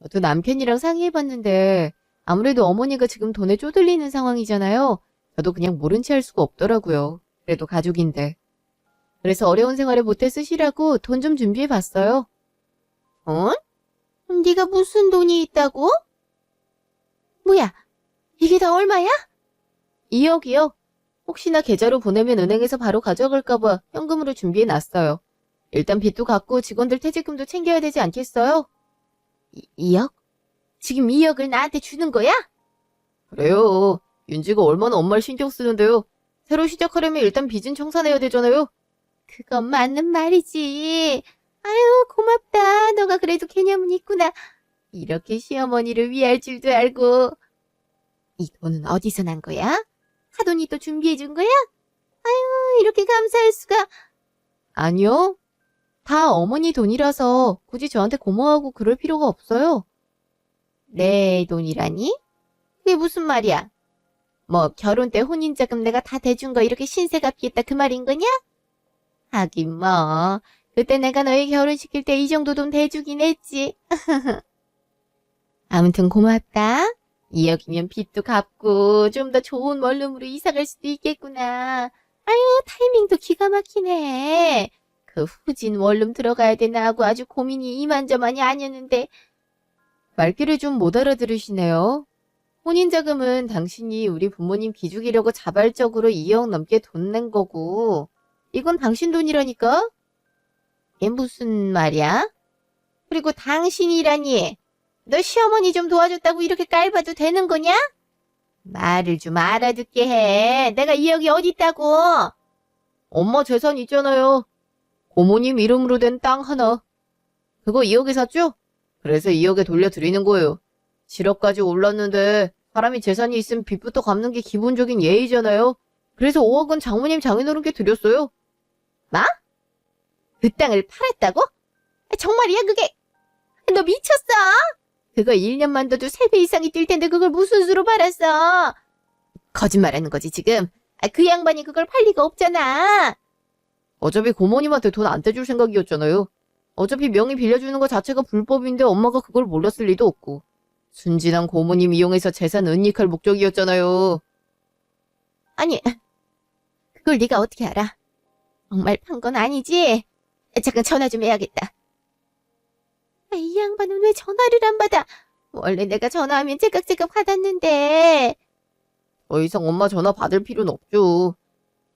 저도 남편이랑 상의해봤는데 아무래도 어머니가 지금 돈에 쪼들리는 상황이잖아요. 저도 그냥 모른 체 할 수가 없더라고요. 그래도 가족인데. 그래서 어려운 생활에 보태 쓰시라고 돈 좀 준비해봤어요. 돈? 네가 무슨 돈이 있다고? 뭐야? 이게 다 얼마야? 2억이요. 혹시나 계좌로 보내면 은행에서 바로 가져갈까봐 현금으로 준비해놨어요. 일단 빚도 갚고 직원들 퇴직금도 챙겨야 되지 않겠어요? 2억? 지금 2억을 나한테 주는 거야? 그래요. 윤지가 얼마나 엄마를 신경 쓰는데요. 새로 시작하려면 일단 빚은 청산해야 되잖아요. 그건 맞는 말이지. 아유, 고맙다. 너가 그래도 개념은 있구나. 이렇게 시어머니를 위할 줄도 알고. 이 돈은 어디서 난 거야? 하돈이 또 준비해 준 거야? 아유, 이렇게 감사할 수가. 아니요. 다 어머니 돈이라서 굳이 저한테 고마워하고 그럴 필요가 없어요. 내 돈이라니? 그게 무슨 말이야? 뭐 결혼 때 혼인자금 내가 다 대준 거 이렇게 신세 갚겠다 그 말인 거냐? 하긴 뭐 그때 내가 너희 결혼시킬 때 이 정도 돈 대주긴 했지. 아무튼 고맙다. 2억이면 빚도 갚고 좀 더 좋은 원룸으로 이사 갈 수도 있겠구나. 아유 타이밍도 기가 막히네. 그 후진 원룸 들어가야 되나 하고 아주 고민이 이만저만이 아니었는데. 말귀를 좀 못 알아들으시네요. 혼인자금은 당신이 우리 부모님 기죽이려고 자발적으로 2억 넘게 돈 낸 거고 이건 당신 돈이라니까? 이게 무슨 말이야? 그리고 당신이라니. 너 시어머니 좀 도와줬다고 이렇게 깔봐도 되는 거냐? 말을 좀 알아듣게 해. 내가 2억이 어딨다고. 엄마 재산 있잖아요. 고모님 이름으로 된 땅 하나. 그거 2억에 샀죠? 그래서 2억에 돌려드리는 거예요. 7억까지 올랐는데 사람이 재산이 있으면 빚부터 갚는 게 기본적인 예의잖아요. 그래서 5억은 장모님 장인어른께 드렸어요. 뭐? 그 땅을 팔았다고? 정말이야 그게? 너 미쳤어? 그거 1년만 더도 3배 이상이 뛸 텐데 그걸 무슨 수로 팔았어? 거짓말하는 거지 지금. 그 양반이 그걸 팔 리가 없잖아. 어차피 고모님한테 돈 안 떼줄 생각이었잖아요. 어차피 명의 빌려주는 거 자체가 불법인데 엄마가 그걸 몰랐을 리도 없고. 순진한 고모님 이용해서 재산 은닉할 목적이었잖아요. 아니, 그걸 네가 어떻게 알아? 정말 판 건 아니지? 잠깐 전화 좀 해야겠다. 이 양반은 왜 전화를 안 받아? 원래 내가 전화하면 째깍째깍 받았는데. 더 이상 엄마 전화 받을 필요는 없죠.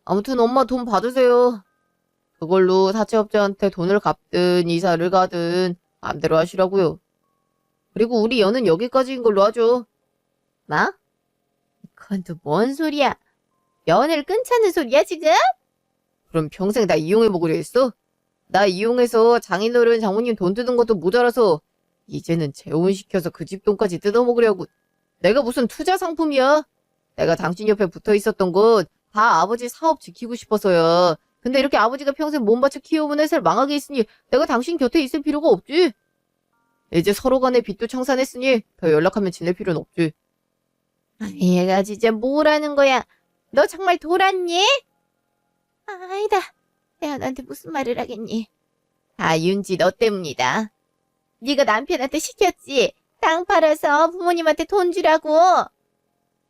아무튼 엄마 돈 받으세요. 그걸로 사채업자한테 돈을 갚든 이사를 가든 마음대로 하시라고요. 그리고 우리 연은 여기까지인 걸로 하죠. 뭐? 그건 또 뭔 소리야? 연을 끊자는 소리야 지금? 그럼 평생 나 이용해 먹으려 했어? 나 이용해서 장인어른 장모님 돈 뜯은 것도 모자라서 이제는 재혼시켜서 그 집 돈까지 뜯어먹으려고. 내가 무슨 투자 상품이야? 내가 당신 옆에 붙어 있었던 건 다 아버지 사업 지키고 싶어서야. 근데 이렇게 아버지가 평생 몸 바쳐 키워온 회사를 망하게 했으니 내가 당신 곁에 있을 필요가 없지. 이제 서로 간의 빚도 청산했으니 더 연락하면 지낼 필요는 없지. 얘가 진짜 뭐라는 거야? 너 정말 돌았니? 아니다. 내가 너한테 무슨 말을 하겠니? 다 윤지 너 때문이다. 네가 남편한테 시켰지. 땅 팔아서 부모님한테 돈 주라고.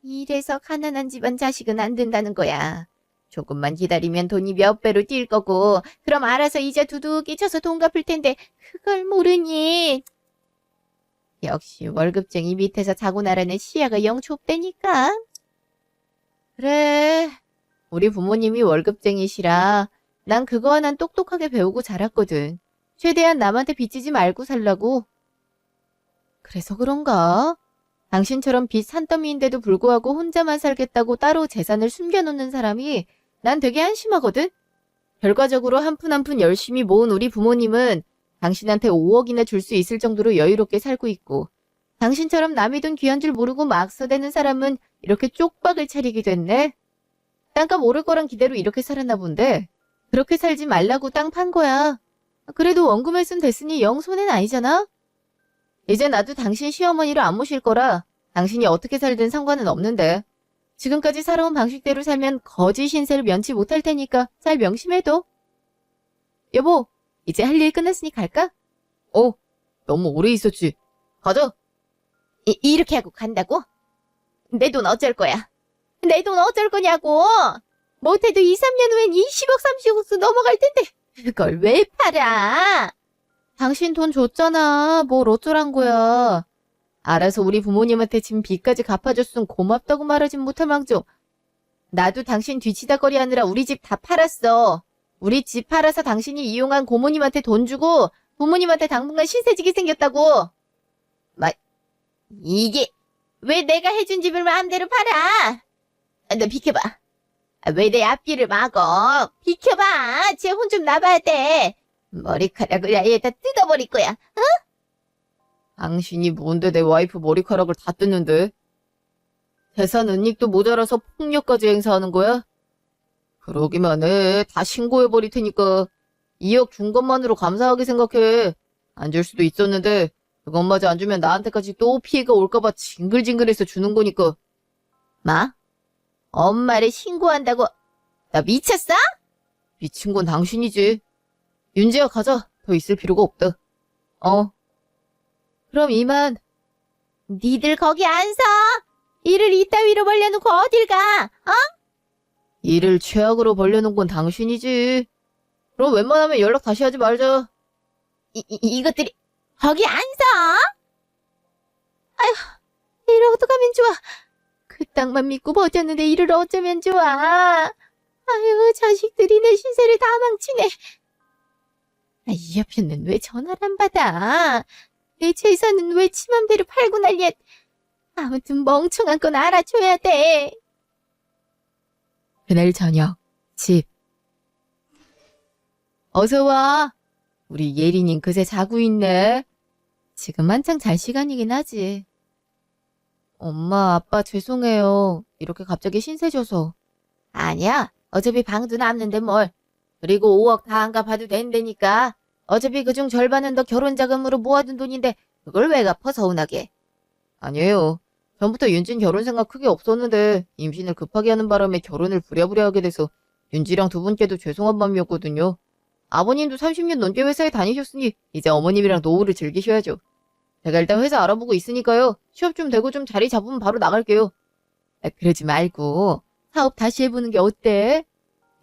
이래서 가난한 집안 자식은 안 된다는 거야. 조금만 기다리면 돈이 몇 배로 뛸 거고, 그럼 알아서 이자 두둑이 쳐서 돈 갚을 텐데, 그걸 모르니. 역시 월급쟁이 밑에서 자고 나라는 시야가 영 좁다니까. 그래. 우리 부모님이 월급쟁이시라 난 그거 하나는 똑똑하게 배우고 자랐거든. 최대한 남한테 빚지지 말고 살라고. 그래서 그런가? 당신처럼 빚 산더미인데도 불구하고 혼자만 살겠다고 따로 재산을 숨겨놓는 사람이 난 되게 한심하거든? 결과적으로 한 푼 한 푼 열심히 모은 우리 부모님은 당신한테 5억이나 줄 수 있을 정도로 여유롭게 살고 있고, 당신처럼 남의 돈 귀한 줄 모르고 막 써대는 사람은 이렇게 쪽박을 차리게 됐네. 땅값 오를 거란 기대로 이렇게 살았나 본데, 그렇게 살지 말라고 땅 판 거야. 그래도 원금을 쓴 됐으니 영 손해는 아니잖아? 이제 나도 당신 시어머니를 안 모실 거라 당신이 어떻게 살든 상관은 없는데, 지금까지 살아온 방식대로 살면 거지 신세를 면치 못할 테니까 잘 명심해둬. 여보, 이제 할 일 끝났으니 갈까? 너무 오래 있었지. 가자. 이렇게 하고 간다고? 내 돈 어쩔 거야? 내 돈 어쩔 거냐고? 못해도 2, 3년 후엔 20억, 30억 넘어갈 텐데 그걸 왜 팔아? 당신 돈 줬잖아. 뭘 어쩌란 거야. 알아서 우리 부모님한테 진 빚까지 갚아줬으면 고맙다고 말하진 못할 망정. 나도 당신 뒤치다거리 하느라 우리 집 다 팔았어. 우리 집 팔아서 당신이 이용한 고모님한테 돈 주고 부모님한테 당분간 신세지게 생겼다고. 이게 왜 내가 해준 집을 마음대로 팔아? 너 비켜봐. 왜 내 앞길을 막어? 비켜봐. 쟤 혼 좀 나봐야 돼. 머리카락을 아예 다 뜯어버릴 거야. 당신이 뭔데 내 와이프 머리카락을 다 뜯는데? 재산 은닉도 모자라서 폭력까지 행사하는 거야? 그러기만 해. 다 신고해버릴 테니까. 2억 준 것만으로 감사하게 생각해. 안 줄 수도 있었는데 그것마저 안 주면 나한테까지 또 피해가 올까봐 징글징글해서 주는 거니까. 뭐? 엄마를 신고한다고? 너 미쳤어? 미친 건 당신이지. 윤지야, 가자. 더 있을 필요가 없다. 그럼 이만. 니들 거기 안 서. 일을 이따위로 벌려놓고 어딜 가? 일을 최악으로 벌려놓은 건 당신이지. 그럼 웬만하면 연락 다시 하지 말자. 이것들이 거기 안 서. 아휴, 이를 어떡하면 좋아. 그 땅만 믿고 버텼는데 이를 어쩌면 좋아. 아유, 자식들이 내 신세를 다 망치네. 이 옆에는 왜 전화를 안 받아? 내 재산은 왜 지 맘대로 팔고 난리야. 아무튼 멍청한 건 알아줘야 돼. 그날 저녁, 집. 어서 와. 우리 예린이 그새 자고 있네. 지금 한창 잘 시간이긴 하지. 엄마, 아빠 죄송해요. 이렇게 갑자기 신세 줘서. 아니야. 어차피 방도 남는데 뭘. 그리고 5억 다 안 갚아도 된다니까. 어차피 그중 절반은 너 결혼 자금으로 모아둔 돈인데 그걸 왜 갚아 서운하게. 아니에요. 전부터 윤진 결혼 생각 크게 없었는데 임신을 급하게 하는 바람에 결혼을 부랴부랴 하게 돼서 윤지랑 두 분께도 죄송한 마음이었거든요. 아버님도 30년 넘게 회사에 다니셨으니 이제 어머님이랑 노후를 즐기셔야죠. 제가 일단 회사 알아보고 있으니까요. 취업 좀 되고 좀 자리 잡으면 바로 나갈게요. 그러지 말고 사업 다시 해보는 게 어때?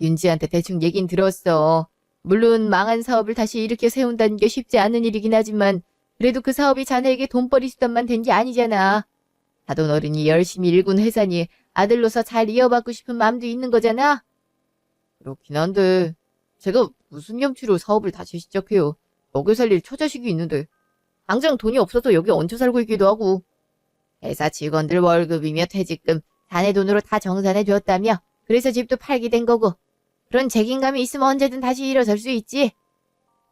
윤지한테 대충 얘긴 들었어. 물론 망한 사업을 다시 일으켜 세운다는 게 쉽지 않은 일이긴 하지만 그래도 그 사업이 자네에게 돈벌이 수단만 된 게 아니잖아. 사돈 어른이 열심히 일군 회사니 아들로서 잘 이어받고 싶은 마음도 있는 거잖아. 그렇긴 한데 제가 무슨 염치로 사업을 다시 시작해요. 먹여 살릴 처자식이 있는데 당장 돈이 없어서 여기 얹혀 살고 있기도 하고. 회사 직원들 월급이며 퇴직금 자네 돈으로 다 정산해 줬다며. 그래서 집도 팔게 된 거고. 그런 책임감이 있으면 언제든 다시 일어설 수 있지.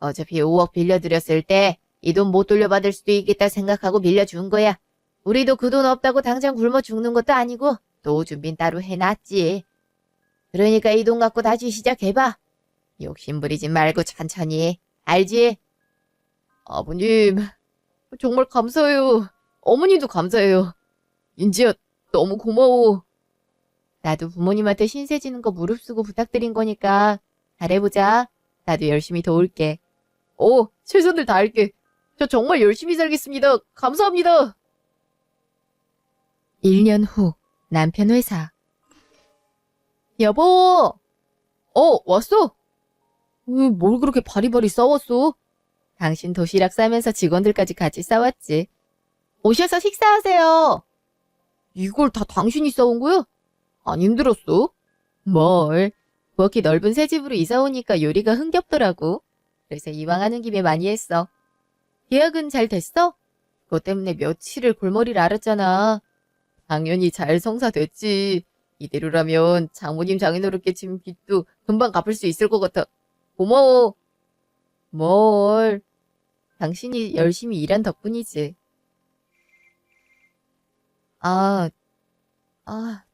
어차피 5억 빌려드렸을 때 이 돈 못 돌려받을 수도 있겠다 생각하고 빌려준 거야. 우리도 그 돈 없다고 당장 굶어 죽는 것도 아니고 노후 준비는 따로 해놨지. 그러니까 이 돈 갖고 다시 시작해봐. 욕심 부리지 말고 천천히. 알지? 아버님, 정말 감사해요. 어머니도 감사해요. 윤지야, 너무 고마워. 나도 부모님한테 신세 지는 거 무릅쓰고 부탁드린 거니까 잘해보자. 나도 열심히 도울게. 최선을 다할게. 저 정말 열심히 살겠습니다. 감사합니다. 1년 후 남편 회사. 여보, 왔어? 뭘 그렇게 바리바리 싸웠어? 당신 도시락 싸면서 직원들까지 같이 싸웠지. 오셔서 식사하세요. 이걸 다 당신이 싸운 거야? 안 힘들었어? 뭘. 부엌이 넓은 새 집으로 이사 오니까 요리가 흥겹더라고. 그래서 이왕 하는 김에 많이 했어. 계약은 잘 됐어? 그것 때문에 며칠을 골머리를 앓았잖아. 당연히 잘 성사됐지. 이대로라면 장모님 장인어른께 진 빚도 금방 갚을 수 있을 것 같아. 고마워. 뭘. 당신이 열심히 일한 덕분이지.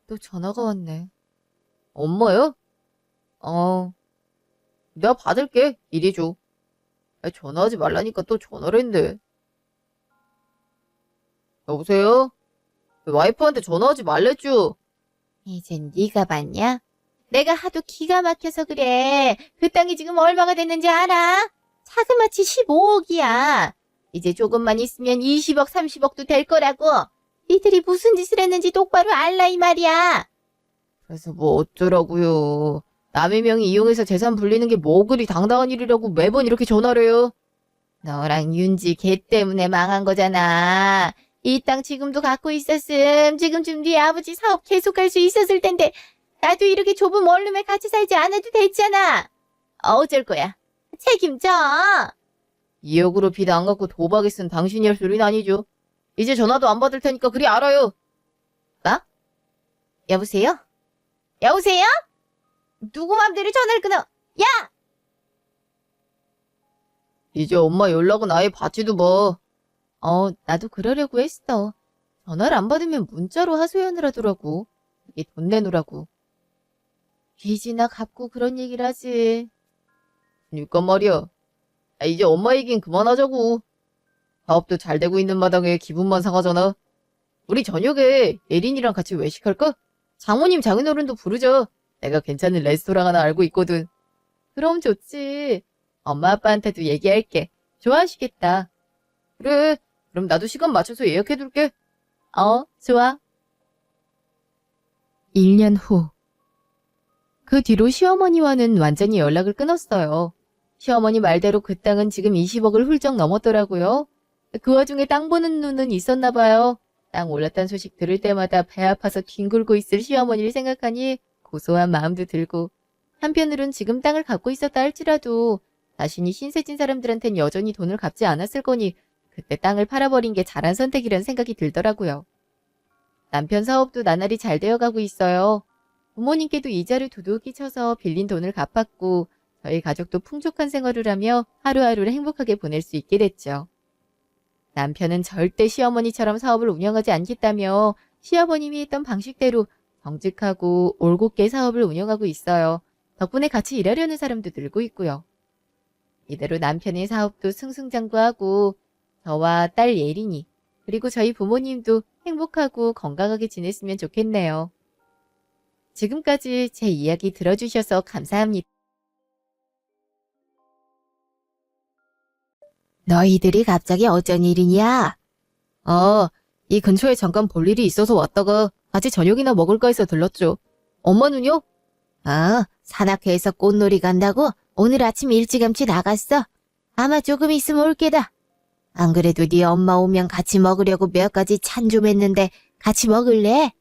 또 전화가 왔네. 엄마야? 어, 내가 받을게. 이리 줘. 전화하지 말라니까 또 전화를 했네. 여보세요? 와이프한테 전화하지 말랬죠? 이젠 네가 봤냐? 내가 하도 기가 막혀서 그래. 그 땅이 지금 얼마가 됐는지 알아? 자그마치 15억이야. 이제 조금만 있으면 20억, 30억도 될 거라고. 니들이 무슨 짓을 했는지 똑바로 알라 이 말이야. 그래서 뭐 어쩌라고요. 남의 명의 이용해서 재산 불리는 게 뭐 그리 당당한 일이라고 매번 이렇게 전화를 해요. 너랑 윤지 걔 때문에 망한 거잖아. 이 땅 지금도 갖고 있었음. 지금쯤 네 아버지 사업 계속할 수 있었을 텐데 나도 이렇게 좁은 원룸에 같이 살지 않아도 됐잖아. 어쩔 거야. 책임져. 2억으로 빚 안 갚고 도박에 쓴 당신이 할 소리는 아니죠. 이제 전화도 안 받을 테니까 그리 알아요. 여보세요? 여보세요? 누구 맘대로 전화를 끊어? 야! 이제 엄마 연락은 아예 받지도 마. 나도 그러려고 했어. 전화를 안 받으면 문자로 하소연을 하더라고. 이게 돈 내놓으라고. 빚이나 갚고 그런 얘기를 하지. 그니까 말이야. 이제 엄마 얘긴 그만하자고. 사업도 잘 되고 있는 마당에 기분만 상하잖아. 우리 저녁에 예린이랑 같이 외식할까? 장모님 장인어른도 부르자. 내가 괜찮은 레스토랑 하나 알고 있거든. 그럼 좋지. 엄마 아빠한테도 얘기할게. 좋아하시겠다. 그래. 그럼 나도 시간 맞춰서 예약해둘게. 좋아. 1년 후. 그 뒤로 시어머니와는 완전히 연락을 끊었어요. 시어머니 말대로 그 땅은 지금 20억을 훌쩍 넘었더라고요. 그 와중에 땅 보는 눈은 있었나 봐요. 땅 올랐다는 소식 들을 때마다 배 아파서 뒹굴고 있을 시어머니를 생각하니 고소한 마음도 들고, 한편으론 지금 땅을 갖고 있었다 할지라도 자신이 신세진 사람들한텐 여전히 돈을 갚지 않았을 거니 그때 땅을 팔아버린 게 잘한 선택이란 생각이 들더라고요. 남편 사업도 나날이 잘 되어가고 있어요. 부모님께도 이자를 두둑이 쳐서 빌린 돈을 갚았고 저희 가족도 풍족한 생활을 하며 하루하루를 행복하게 보낼 수 있게 됐죠. 남편은 절대 시어머니처럼 사업을 운영하지 않겠다며 시어머님이 했던 방식대로 정직하고 올곧게 사업을 운영하고 있어요. 덕분에 같이 일하려는 사람도 늘고 있고요. 이대로 남편의 사업도 승승장구하고 저와 딸 예린이 그리고 저희 부모님도 행복하고 건강하게 지냈으면 좋겠네요. 지금까지 제 이야기 들어주셔서 감사합니다. 너희들이 갑자기 어쩐 일이냐? 이 근처에 잠깐 볼 일이 있어서 왔다가 같이 저녁이나 먹을까 해서 들렀죠. 엄마는요? 산악회에서 꽃놀이 간다고 오늘 아침 일찌감치 나갔어. 아마 조금 있으면 올 게다. 안 그래도 네 엄마 오면 같이 먹으려고 몇 가지 찬 좀 했는데 같이 먹을래?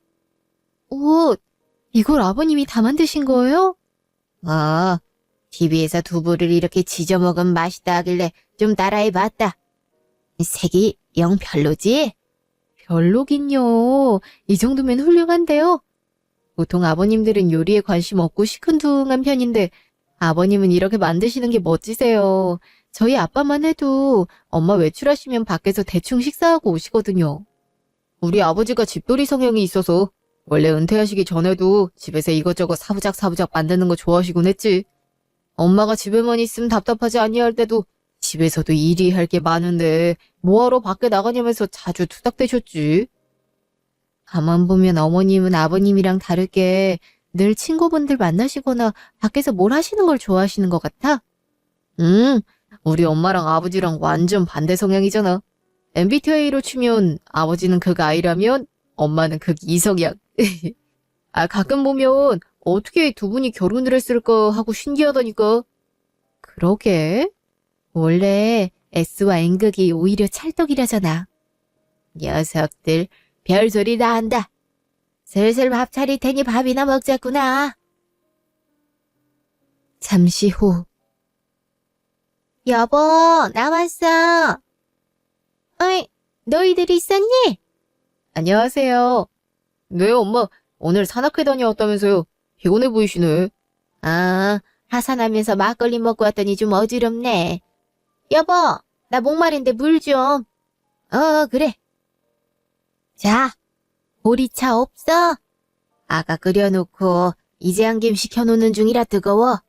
이걸 아버님이 다 만드신 거예요? TV에서 두부를 이렇게 지져 먹으면 맛있다 하길래 좀 따라해봤다. 색이 영 별로지? 별로긴요. 이 정도면 훌륭한데요. 보통 아버님들은 요리에 관심 없고 시큰둥한 편인데 아버님은 이렇게 만드시는 게 멋지세요. 저희 아빠만 해도 엄마 외출하시면 밖에서 대충 식사하고 오시거든요. 우리 아버지가 집돌이 성향이 있어서 원래 은퇴하시기 전에도 집에서 이것저것 사부작 만드는 거 좋아하시곤 했지. 엄마가 집에만 있으면 답답하지 아니할 때도 집에서도 일이 할 게 많은데 뭐하러 밖에 나가냐면서 자주 투닥대셨지. 가만 보면 어머님은 아버님이랑 다르게 늘 친구분들 만나시거나 밖에서 뭘 하시는 걸 좋아하시는 것 같아. 우리 엄마랑 아버지랑 완전 반대 성향이잖아. MBTI로 치면 아버지는 극 I라면 엄마는 극 E성향. 가끔 보면 어떻게 두 분이 결혼을 했을까 하고 신기하다니까. 그러게. 원래 S와 N극이 오히려 찰떡이라잖아. 녀석들 별소리 다 한다. 슬슬 밥 차릴 테니 밥이나 먹자꾸나. 잠시 후. 여보, 나 왔어. 어이, 너희들 있었니? 안녕하세요. 네, 엄마. 오늘 산악회 다녀왔다면서요. 피곤해 보이시네. 아, 하산하면서 막걸리 먹고 왔더니 좀 어지럽네. 여보, 나 목마른데 물 좀. 그래. 자, 보리차 없어? 아가 끓여놓고 이제 한 김 시켜놓는 중이라 뜨거워.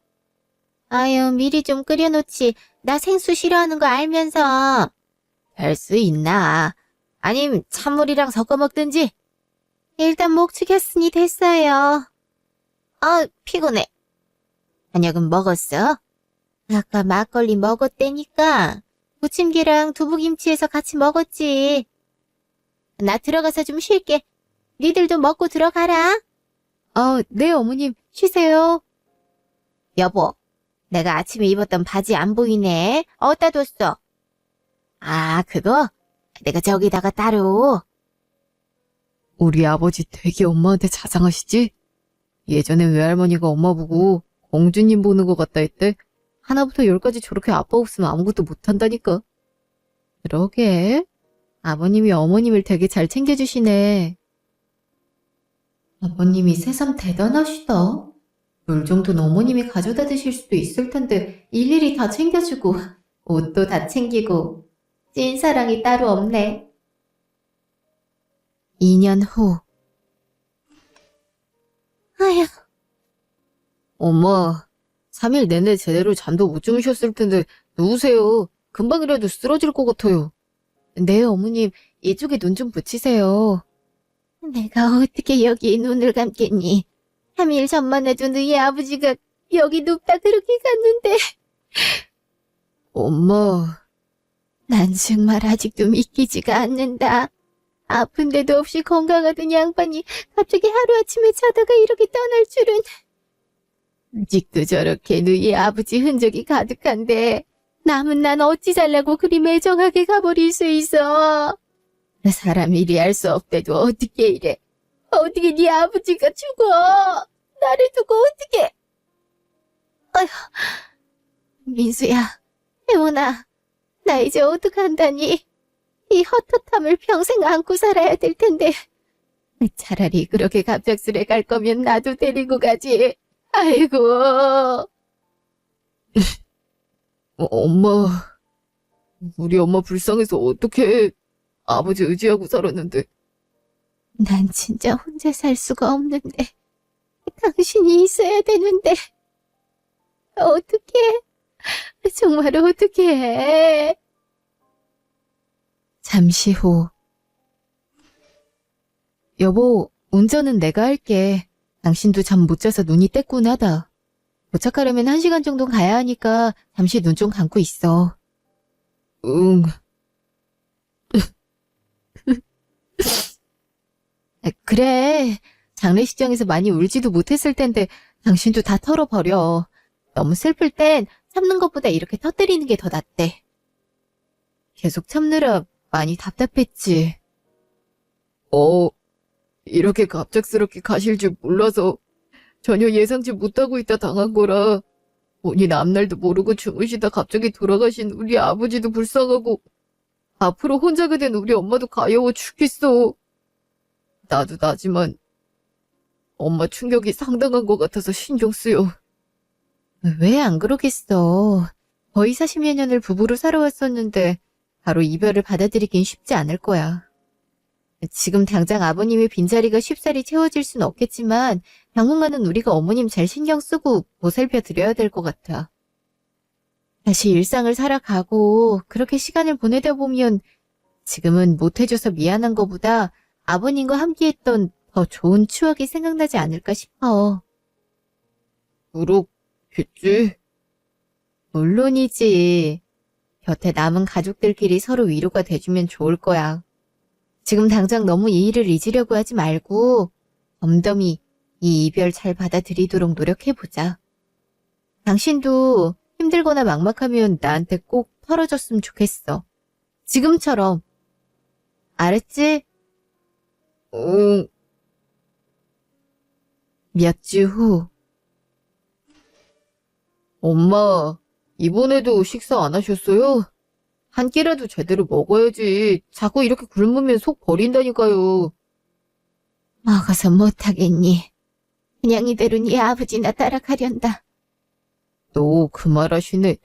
아유, 미리 좀 끓여놓지. 나 생수 싫어하는 거 알면서. 별 수 있나? 아님 찬물이랑 섞어 먹든지. 일단 목 축였으니 됐어요. 피곤해. 저녁은 먹었어? 아까 막걸리 먹었다니까. 부침개랑 두부김치해서 같이 먹었지. 나 들어가서 좀 쉴게. 니들도 먹고 들어가라. 네, 어머님. 쉬세요. 여보, 내가 아침에 입었던 바지 안 보이네. 어디다 뒀어? 아, 그거? 내가 저기다가 따로. 우리 아버지 되게 엄마한테 자상하시지? 예전에 외할머니가 엄마 보고 공주님 보는 것 같다 했대. 하나부터 열까지 저렇게 아빠 없으면 아무것도 못한다니까. 그러게. 아버님이 어머님을 되게 잘 챙겨주시네. 아버님이 새삼 대단하시다. 물 정도는 어머님이 가져다 드실 수도 있을 텐데 일일이 다 챙겨주고 옷도 다 챙기고 찐사랑이 따로 없네. 2년 후. 아휴, 엄마, 3일 내내 제대로 잠도 못 주무셨을 텐데 누우세요. 금방이라도 쓰러질 것 같아요. 네, 어머님, 이쪽에 눈 좀 붙이세요. 내가 어떻게 여기 눈을 감겠니? 3일 전만 해도 너희 아버지가 여기 눕다 그렇게 갔는데. 엄마, 난 정말 아직도 믿기지가 않는다. 아픈 데도 없이 건강하던 양반이 갑자기 하루아침에 자다가 이렇게 떠날 줄은. 아직도 저렇게 너희 아버지 흔적이 가득한데 남은 난 어찌 잘라고 그리 매정하게 가버릴 수 있어. 사람 일이 할 수 없대도 어떻게 이래. 어떻게 네 아버지가 죽어. 나를 두고 어떻게. 아휴, 민수야, 혜원아, 나 이제 어떡한다니. 이 헛헛함을 평생 안고 살아야 될 텐데. 차라리 그렇게 갑작스레 갈 거면 나도 데리고 가지. 아이고. 엄마, 우리 엄마 불쌍해서 어떻게 아버지 의지하고 살았는데. 난 진짜 혼자 살 수가 없는데. 당신이 있어야 되는데. 어떡해. 정말 어떡해. 잠시 후. 여보, 운전은 내가 할게. 당신도 잠 못 자서 눈이 떼꾼하다. 도착하려면 1시간 정도 가야 하니까 잠시 눈 좀 감고 있어. 응. 그래. 장례식장에서 많이 울지도 못했을 텐데 당신도 다 털어버려. 너무 슬플 땐 참는 것보다 이렇게 터뜨리는 게 더 낫대. 계속 참느라 많이 답답했지. 이렇게 갑작스럽게 가실 줄 몰라서 전혀 예상치 못하고 있다 당한 거라. 본인 앞날도 모르고 주무시다 갑자기 돌아가신 우리 아버지도 불쌍하고 앞으로 혼자가 된 우리 엄마도 가여워 죽겠어. 나도 나지만 엄마 충격이 상당한 것 같아서 신경 쓰여. 왜 안 그러겠어. 거의 40여 년을 부부로 살아왔었는데 바로 이별을 받아들이긴 쉽지 않을 거야. 지금 당장 아버님의 빈자리가 쉽사리 채워질 순 없겠지만 당분간은 우리가 어머님 잘 신경 쓰고 보살펴 드려야 될 것 같아. 다시 일상을 살아가고 그렇게 시간을 보내다 보면 지금은 못해줘서 미안한 것보다 아버님과 함께했던 더 좋은 추억이 생각나지 않을까 싶어. 그렇겠지? 물론이지. 곁에 남은 가족들끼리 서로 위로가 돼주면 좋을 거야. 지금 당장 너무 이 일을 잊으려고 하지 말고 덤덤히 이 이별 잘 받아들이도록 노력해보자. 당신도 힘들거나 막막하면 나한테 꼭 털어줬으면 좋겠어. 지금처럼. 알았지? 응. 몇 주 후. 엄마, 이번에도 식사 안 하셨어요? 한 끼라도 제대로 먹어야지. 자꾸 이렇게 굶으면 속 버린다니까요. 먹어서 못하겠니? 그냥 이대로 네 아버지나 따라가련다. 또 그 말 하시네.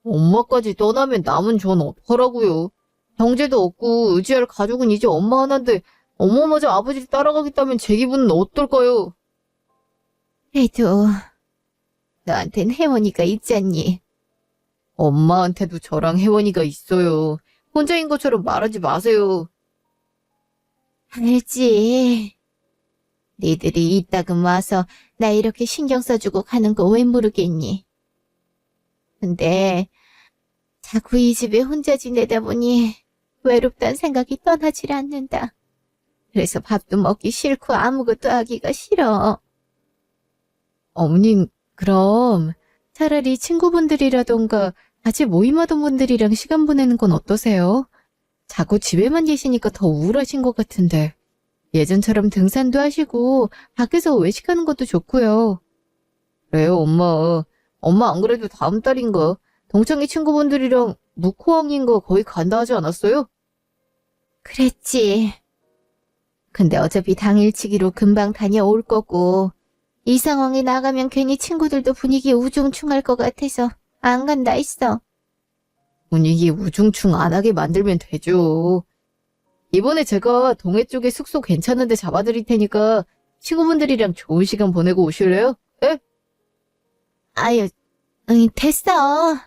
엄마까지 떠나면 남은 전 어떡하라고요. 형제도 없고 의지할 가족은 이제 엄마 하나인데 엄마마저 아버지를 따라가겠다면 제 기분은 어떨까요? 그래도 너한텐 혜원이가 있잖니. 엄마한테도 저랑 혜원이가 있어요. 혼자인 것처럼 말하지 마세요. 알지. 니들이 이따금 와서 나 이렇게 신경 써주고 가는 거 왜 모르겠니? 근데 자꾸 이 집에 혼자 지내다 보니 외롭다는 생각이 떠나질 않는다. 그래서 밥도 먹기 싫고 아무것도 하기가 싫어. 어머님, 그럼 차라리 친구분들이라던가 같이 모임하던 분들이랑 시간 보내는 건 어떠세요? 자꾸 집에만 계시니까 더 우울하신 것 같은데. 예전처럼 등산도 하시고 밖에서 외식하는 것도 좋고요. 그래요, 엄마. 엄마 안 그래도 다음 달인가 동창회 친구분들이랑 묵호항인가 거기 간다 하지 않았어요? 그랬지. 근데 어차피 당일치기로 금방 다녀올 거고 이 상황에 나가면 괜히 친구들도 분위기 우중충할 것 같아서 안 간다 했어. 분위기 우중충 안 하게 만들면 되죠. 이번에 제가 동해 쪽에 숙소 괜찮은데 잡아드릴 테니까 친구분들이랑 좋은 시간 보내고 오실래요? 예? 아유, 됐어.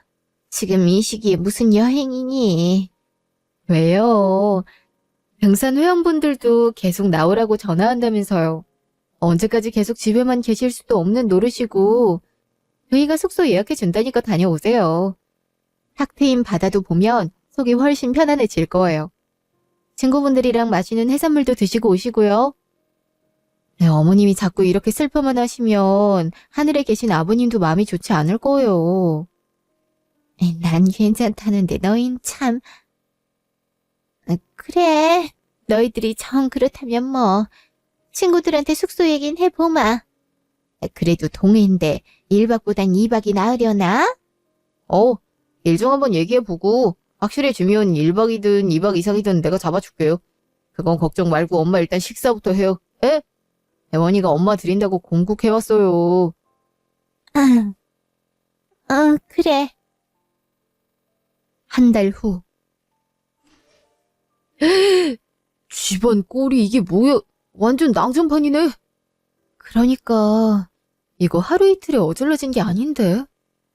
지금 이 시기에 무슨 여행이니? 왜요? 등산 회원분들도 계속 나오라고 전화한다면서요. 언제까지 계속 집에만 계실 수도 없는 노릇이고 저희가 숙소 예약해 준다니까 다녀오세요. 탁 트인 바다도 보면 속이 훨씬 편안해질 거예요. 친구분들이랑 맛있는 해산물도 드시고 오시고요. 네, 어머님이 자꾸 이렇게 슬퍼만 하시면 하늘에 계신 아버님도 마음이 좋지 않을 거예요. 난 괜찮다는데 너흰 참. 그래, 너희들이 정 그렇다면 뭐 친구들한테 숙소 얘긴 해보마. 그래도 동해인데 1박보단 2박이 나으려나? 일정 한번 얘기해보고 확실해지면 1박이든 2박 이상이든 내가 잡아줄게요. 그건 걱정 말고 엄마 일단 식사부터 해요. 에? 혜원이가 엄마 드린다고 공국해왔어요. 그래. 한 달 후. 집안 꼴이 이게 뭐야? 완전 낭전판이네. 그러니까 이거 하루 이틀에 어질러진 게 아닌데.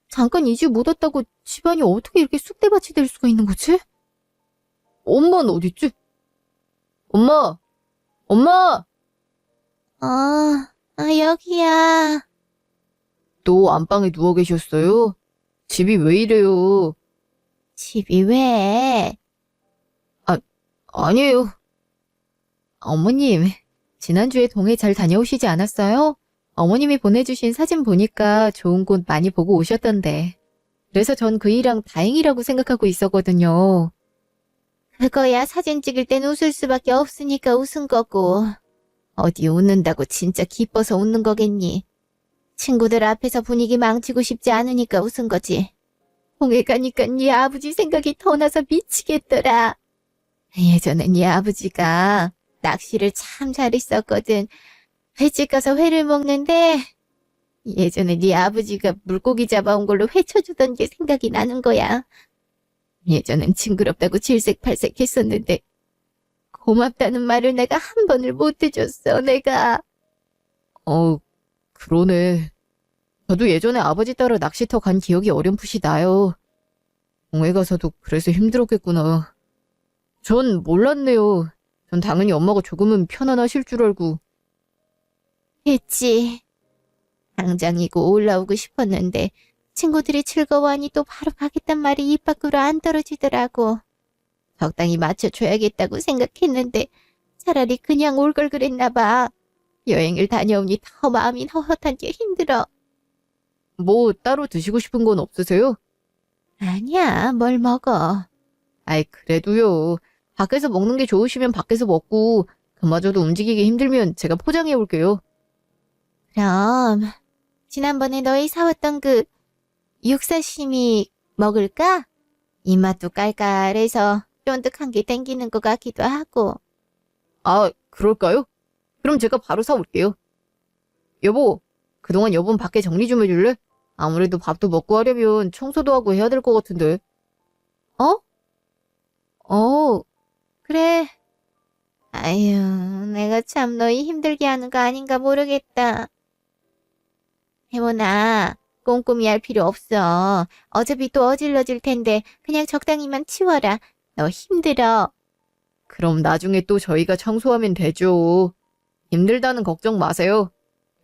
잠깐 이 집 못 왔다고 집안이 어떻게 이렇게 쑥대밭이 될 수가 있는 거지? 엄마는 어딨지? 엄마! 엄마! 여기야. 또 안방에 누워 계셨어요? 집이 왜 이래요? 집이 왜? 아니에요. 어머님, 지난주에 동해 잘 다녀오시지 않았어요? 어머님이 보내주신 사진 보니까 좋은 곳 많이 보고 오셨던데. 그래서 전 그 일랑 다행이라고 생각하고 있었거든요. 그거야 사진 찍을 땐 웃을 수밖에 없으니까 웃은 거고. 어디 웃는다고 진짜 기뻐서 웃는 거겠니? 친구들 앞에서 분위기 망치고 싶지 않으니까 웃은 거지. 동해 가니까 네 아버지 생각이 더 나서 미치겠더라. 예전에 네 아버지가 낚시를 참 잘했었거든. 횟집 가서 회를 먹는데 예전에 네 아버지가 물고기 잡아온 걸로 회 쳐주던 게 생각이 나는 거야. 예전엔 징그럽다고 질색팔색 했었는데 고맙다는 말을 내가 한 번을 못 해줬어, 내가. 그러네. 저도 예전에 아버지 따라 낚시터 간 기억이 어렴풋이 나요. 동해 가서도 그래서 힘들었겠구나. 전 몰랐네요. 전 당연히 엄마가 조금은 편안하실 줄 알고. 했지. 당장이고 올라오고 싶었는데 친구들이 즐거워하니 또 바로 가겠단 말이 입 밖으로 안 떨어지더라고. 적당히 맞춰줘야겠다고 생각했는데 차라리 그냥 올 걸 그랬나 봐. 여행을 다녀오니 더 마음이 허헛한 게 힘들어. 뭐 따로 드시고 싶은 건 없으세요? 아니야, 뭘 먹어. 아이, 그래도요. 밖에서 먹는 게 좋으시면 밖에서 먹고, 그마저도 움직이기 힘들면 제가 포장해 올게요. 그럼 지난번에 너희 사왔던 그 육사시미 먹을까? 입맛도 깔깔해서 쫀득한 게 땡기는 것 같기도 하고. 아, 그럴까요? 그럼 제가 바로 사올게요. 여보, 그동안 여보는 밖에 정리 좀 해줄래? 아무래도 밥도 먹고 하려면 청소도 하고 해야 될 것 같은데. 그래. 아유, 내가 참 너희 힘들게 하는 거 아닌가 모르겠다. 혜원아, 꼼꼼히 할 필요 없어. 어차피 또 어질러질 텐데 그냥 적당히만 치워라. 너 힘들어. 그럼 나중에 또 저희가 청소하면 되죠. 힘들다는 걱정 마세요.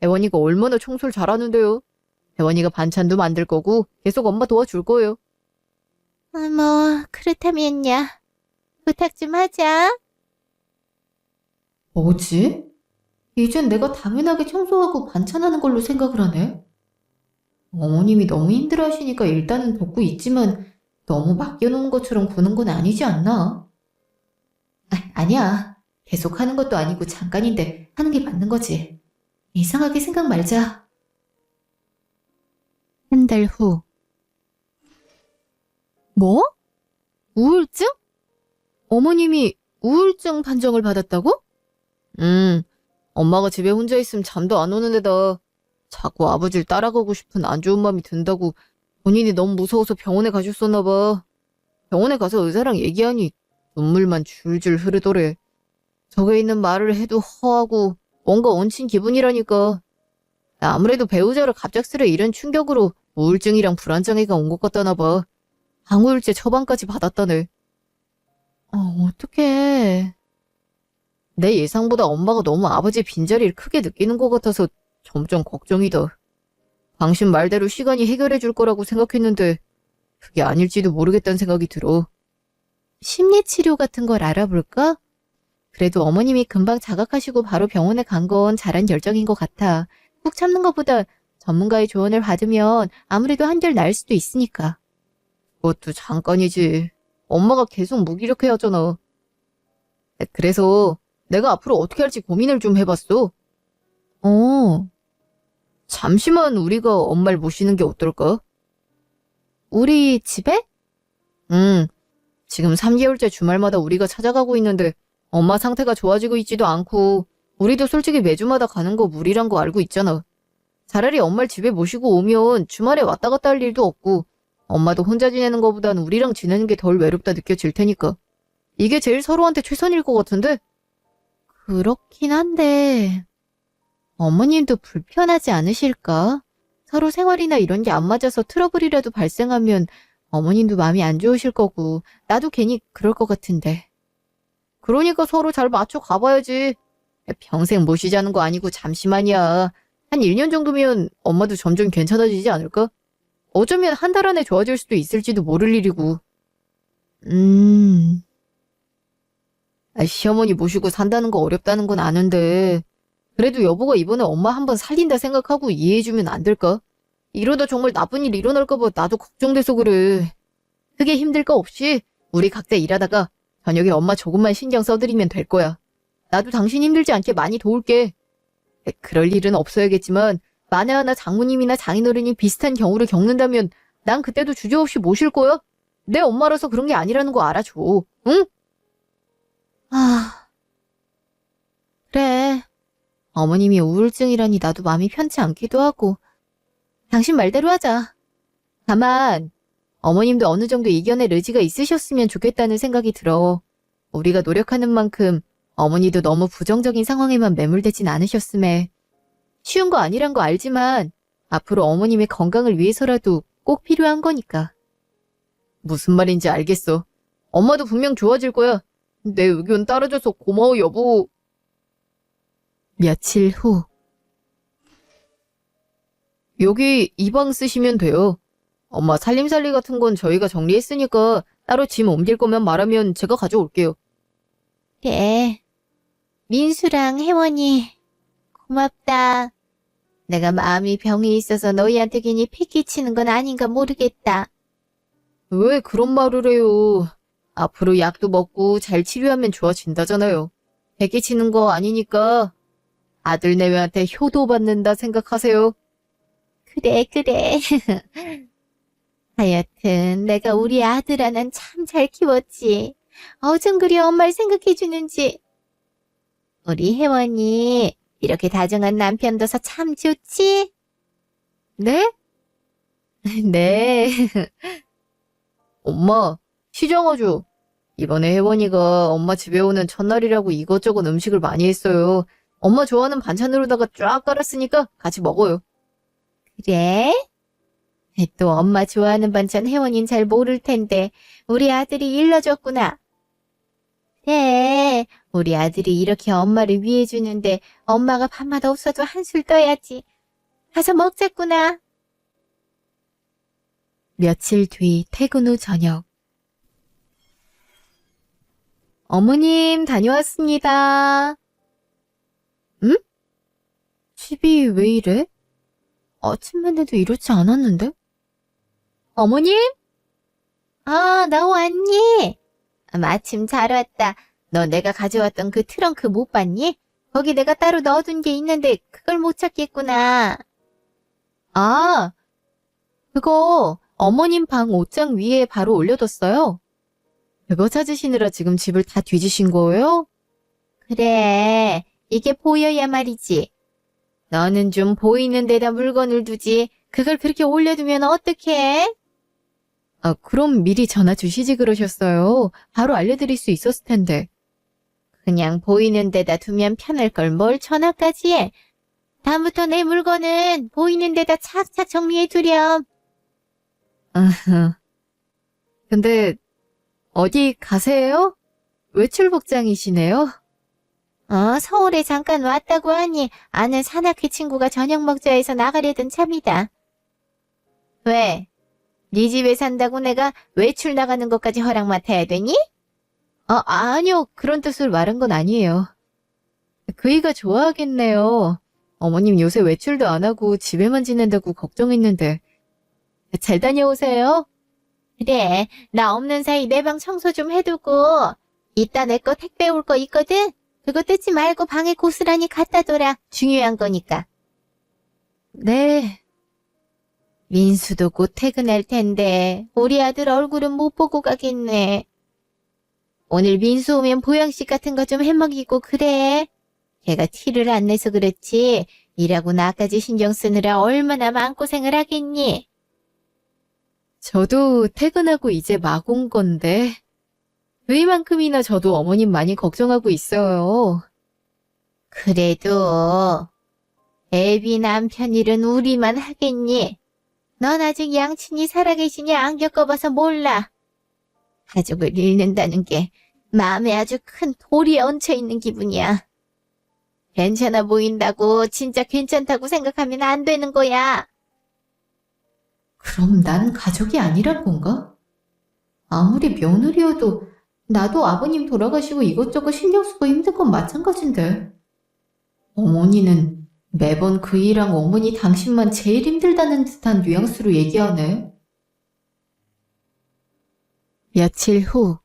혜원이가 얼마나 청소를 잘하는데요. 혜원이가 반찬도 만들 거고 계속 엄마 도와줄 거예요. 뭐 그렇다면야. 부탁 좀 하자. 뭐지? 이젠 내가 당연하게 청소하고 반찬하는 걸로 생각을 하네. 어머님이 너무 힘들어하시니까 일단은 돕고 있지만 너무 맡겨놓은 것처럼 구는 건 아니지 않나? 아니야. 계속 하는 것도 아니고 잠깐인데 하는 게 맞는 거지. 이상하게 생각 말자. 한 달 후. 뭐? 우울증? 어머님이 우울증 판정을 받았다고? 엄마가 집에 혼자 있으면 잠도 안 오는 데다 자꾸 아버지를 따라가고 싶은 안 좋은 마음이 든다고 본인이 너무 무서워서 병원에 가셨었나 봐. 병원에 가서 의사랑 얘기하니 눈물만 줄줄 흐르더래. 적에 있는 말을 해도 허하고 뭔가 얹힌 기분이라니까. 아무래도 배우자를 갑작스레 잃은 충격으로 우울증이랑 불안장애가 온 것 같다나 봐. 항우울제 처방까지 받았다네. 어떡해. 내 예상보다 엄마가 너무 아버지의 빈자리를 크게 느끼는 것 같아서 점점 걱정이다. 당신 말대로 시간이 해결해 줄 거라고 생각했는데 그게 아닐지도 모르겠다는 생각이 들어. 심리치료 같은 걸 알아볼까? 그래도 어머님이 금방 자각하시고 바로 병원에 간 건 잘한 결정인 것 같아. 꾹 참는 것보다 전문가의 조언을 받으면 아무래도 한결 나을 수도 있으니까. 그것도 잠깐이지. 엄마가 계속 무기력해 하잖아. 그래서 내가 앞으로 어떻게 할지 고민을 좀 해봤어. 잠시만 우리가 엄마를 모시는 게 어떨까? 우리 집에? 응. 지금 3개월째 주말마다 우리가 찾아가고 있는데 엄마 상태가 좋아지고 있지도 않고 우리도 솔직히 매주마다 가는 거 무리란 거 알고 있잖아. 차라리 엄마를 집에 모시고 오면 주말에 왔다 갔다 할 일도 없고 엄마도 혼자 지내는 거보단 우리랑 지내는 게 덜 외롭다 느껴질 테니까. 이게 제일 서로한테 최선일 것 같은데? 그렇긴 한데 어머님도 불편하지 않으실까? 서로 생활이나 이런 게 안 맞아서 트러블이라도 발생하면 어머님도 마음이 안 좋으실 거고 나도 괜히 그럴 것 같은데. 그러니까 서로 잘 맞춰 가봐야지. 평생 모시자는 거 아니고 잠시만이야. 한 1년 정도면 엄마도 점점 괜찮아지지 않을까? 어쩌면 한 달 안에 좋아질 수도 있을지도 모를 일이고. 시어머니 모시고 산다는 거 어렵다는 건 아는데 그래도 여보가 이번에 엄마 한번 살린다 생각하고 이해해주면 안 될까? 이러다 정말 나쁜 일 일어날까 봐 나도 걱정돼서 그래. 크게 힘들 거 없이 우리 각자 일하다가 저녁에 엄마 조금만 신경 써드리면 될 거야. 나도 당신 힘들지 않게 많이 도울게. 그럴 일은 없어야겠지만 만에 하나 장모님이나 장인어른이 비슷한 경우를 겪는다면 난 그때도 주저없이 모실 거야. 내 엄마라서 그런 게 아니라는 거 알아줘. 응? 그래. 어머님이 우울증이라니 나도 마음이 편치 않기도 하고. 당신 말대로 하자. 다만 어머님도 어느 정도 이겨낼 의지가 있으셨으면 좋겠다는 생각이 들어. 우리가 노력하는 만큼 어머니도 너무 부정적인 상황에만 매몰되진 않으셨음에. 쉬운 거 아니란 거 알지만 앞으로 어머님의 건강을 위해서라도 꼭 필요한 거니까. 무슨 말인지 알겠어. 엄마도 분명 좋아질 거야. 내 의견 따라줘서 고마워 여보. 며칠 후. 여기 이 방 쓰시면 돼요. 엄마 살림살이 같은 건 저희가 정리했으니까 따로 짐 옮길 거면 말하면 제가 가져올게요. 그래. 민수랑 혜원이 고맙다. 내가 마음이 병이 있어서 너희한테 괜히 피 끼치는 건 아닌가 모르겠다. 왜 그런 말을 해요? 앞으로 약도 먹고 잘 치료하면 좋아진다잖아요. 배 끼치는 거 아니니까 아들 내외한테 효도받는다 생각하세요. 그래. 하여튼 내가 우리 아들 하나는 참 잘 키웠지. 어쩜 그리 엄마를 생각해주는지. 우리 혜원이 이렇게 다정한 남편 둬서 참 좋지? 네? 네. 엄마, 시정아줘. 이번에 혜원이가 엄마 집에 오는 첫날이라고 이것저것 음식을 많이 했어요. 엄마 좋아하는 반찬으로다가 쫙 깔았으니까 같이 먹어요. 그래? 또 엄마 좋아하는 반찬 혜원이는 잘 모를 텐데 우리 아들이 일러줬구나. 그래, 우리 아들이 이렇게 엄마를 위해주는데 엄마가 밥맛 없어도 한술 떠야지. 가서 먹자꾸나. 며칠 뒤 퇴근 후 저녁. 어머님, 다녀왔습니다. 응? 집이 왜 이래? 아침만 해도 이렇지 않았는데? 어머님? 너 왔니? 마침 잘 왔다. 너 내가 가져왔던 그 트렁크 못 봤니? 거기 내가 따로 넣어둔 게 있는데 그걸 못 찾겠구나. 아, 그거 어머님 방 옷장 위에 바로 올려뒀어요. 그거 찾으시느라 지금 집을 다 뒤지신 거예요? 그래, 이게 보여야 말이지. 너는 좀 보이는 데다 물건을 두지. 그걸 그렇게 올려두면 어떡해? 아, 그럼 미리 전화 주시지 그러셨어요. 바로 알려드릴 수 있었을 텐데. 그냥 보이는 데다 두면 편할 걸 뭘 전화까지 해. 다음부터 내 물건은 보이는 데다 착착 정리해 두렴. 근데 어디 가세요? 외출 복장이시네요? 서울에 잠깐 왔다고 하니 아는 산악회 친구가 저녁 먹자 해서 나가려던 참이다. 왜? 네 집에 산다고 내가 외출 나가는 것까지 허락 맡아야 되니? 아니요. 그런 뜻을 말한 건 아니에요. 그이가 좋아하겠네요. 어머님 요새 외출도 안 하고 집에만 지낸다고 걱정했는데. 잘 다녀오세요. 그래, 나 없는 사이 내 방 청소 좀 해두고 이따 내 거 택배 올 거 있거든? 그거 뜯지 말고 방에 고스란히 갖다 둬라. 중요한 거니까. 네. 민수도 곧 퇴근할 텐데 우리 아들 얼굴은 못 보고 가겠네. 오늘 민수 오면 보양식 같은 거 좀 해먹이고 그래. 걔가 티를 안 내서 그렇지 일하고 나까지 신경 쓰느라 얼마나 마음고생을 하겠니? 저도 퇴근하고 이제 막 온 건데. 그이만큼이나 저도 어머님 많이 걱정하고 있어요. 그래도 애비 남편 일은 우리만 하겠니? 넌 아직 양친이 살아계시냐 안 겪어봐서 몰라. 가족을 잃는다는 게 마음에 아주 큰 돌이 얹혀있는 기분이야. 괜찮아 보인다고 진짜 괜찮다고 생각하면 안 되는 거야. 그럼 난 가족이 아니란 건가? 아무리 며느리여도 나도 아버님 돌아가시고 이것저것 신경 쓰고 힘든 건 마찬가지인데. 어머니는 매번 그이랑 어머니 당신만 제일 힘들다는 듯한 뉘앙스로 얘기하네. 며칠 후.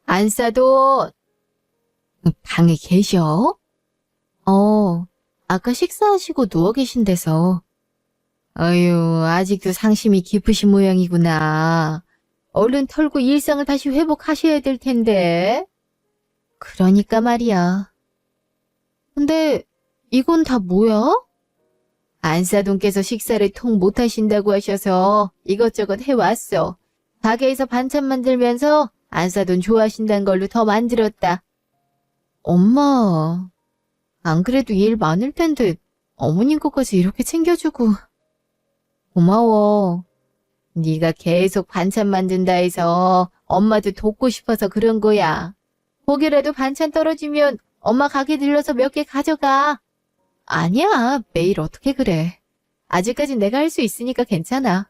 안싸도 방에 계셔? 아까 식사하시고 누워 계신 데서. 아유, 아직도 상심이 깊으신 모양이구나. 얼른 털고 일상을 다시 회복하셔야 될 텐데. 그러니까 말이야. 근데 이건 다 뭐야? 안사돈께서 식사를 통 못하신다고 하셔서 이것저것 해왔어. 가게에서 반찬 만들면서 안사돈 좋아하신다는 걸로 더 만들었다. 엄마, 안 그래도 일 많을 텐데 어머님 것까지 이렇게 챙겨주고. 고마워. 네가 계속 반찬 만든다 해서 엄마도 돕고 싶어서 그런 거야. 거기라도 반찬 떨어지면 엄마 가게 들러서 몇 개 가져가. 아니야, 매일 어떻게 그래. 아직까진 내가 할 수 있으니까 괜찮아.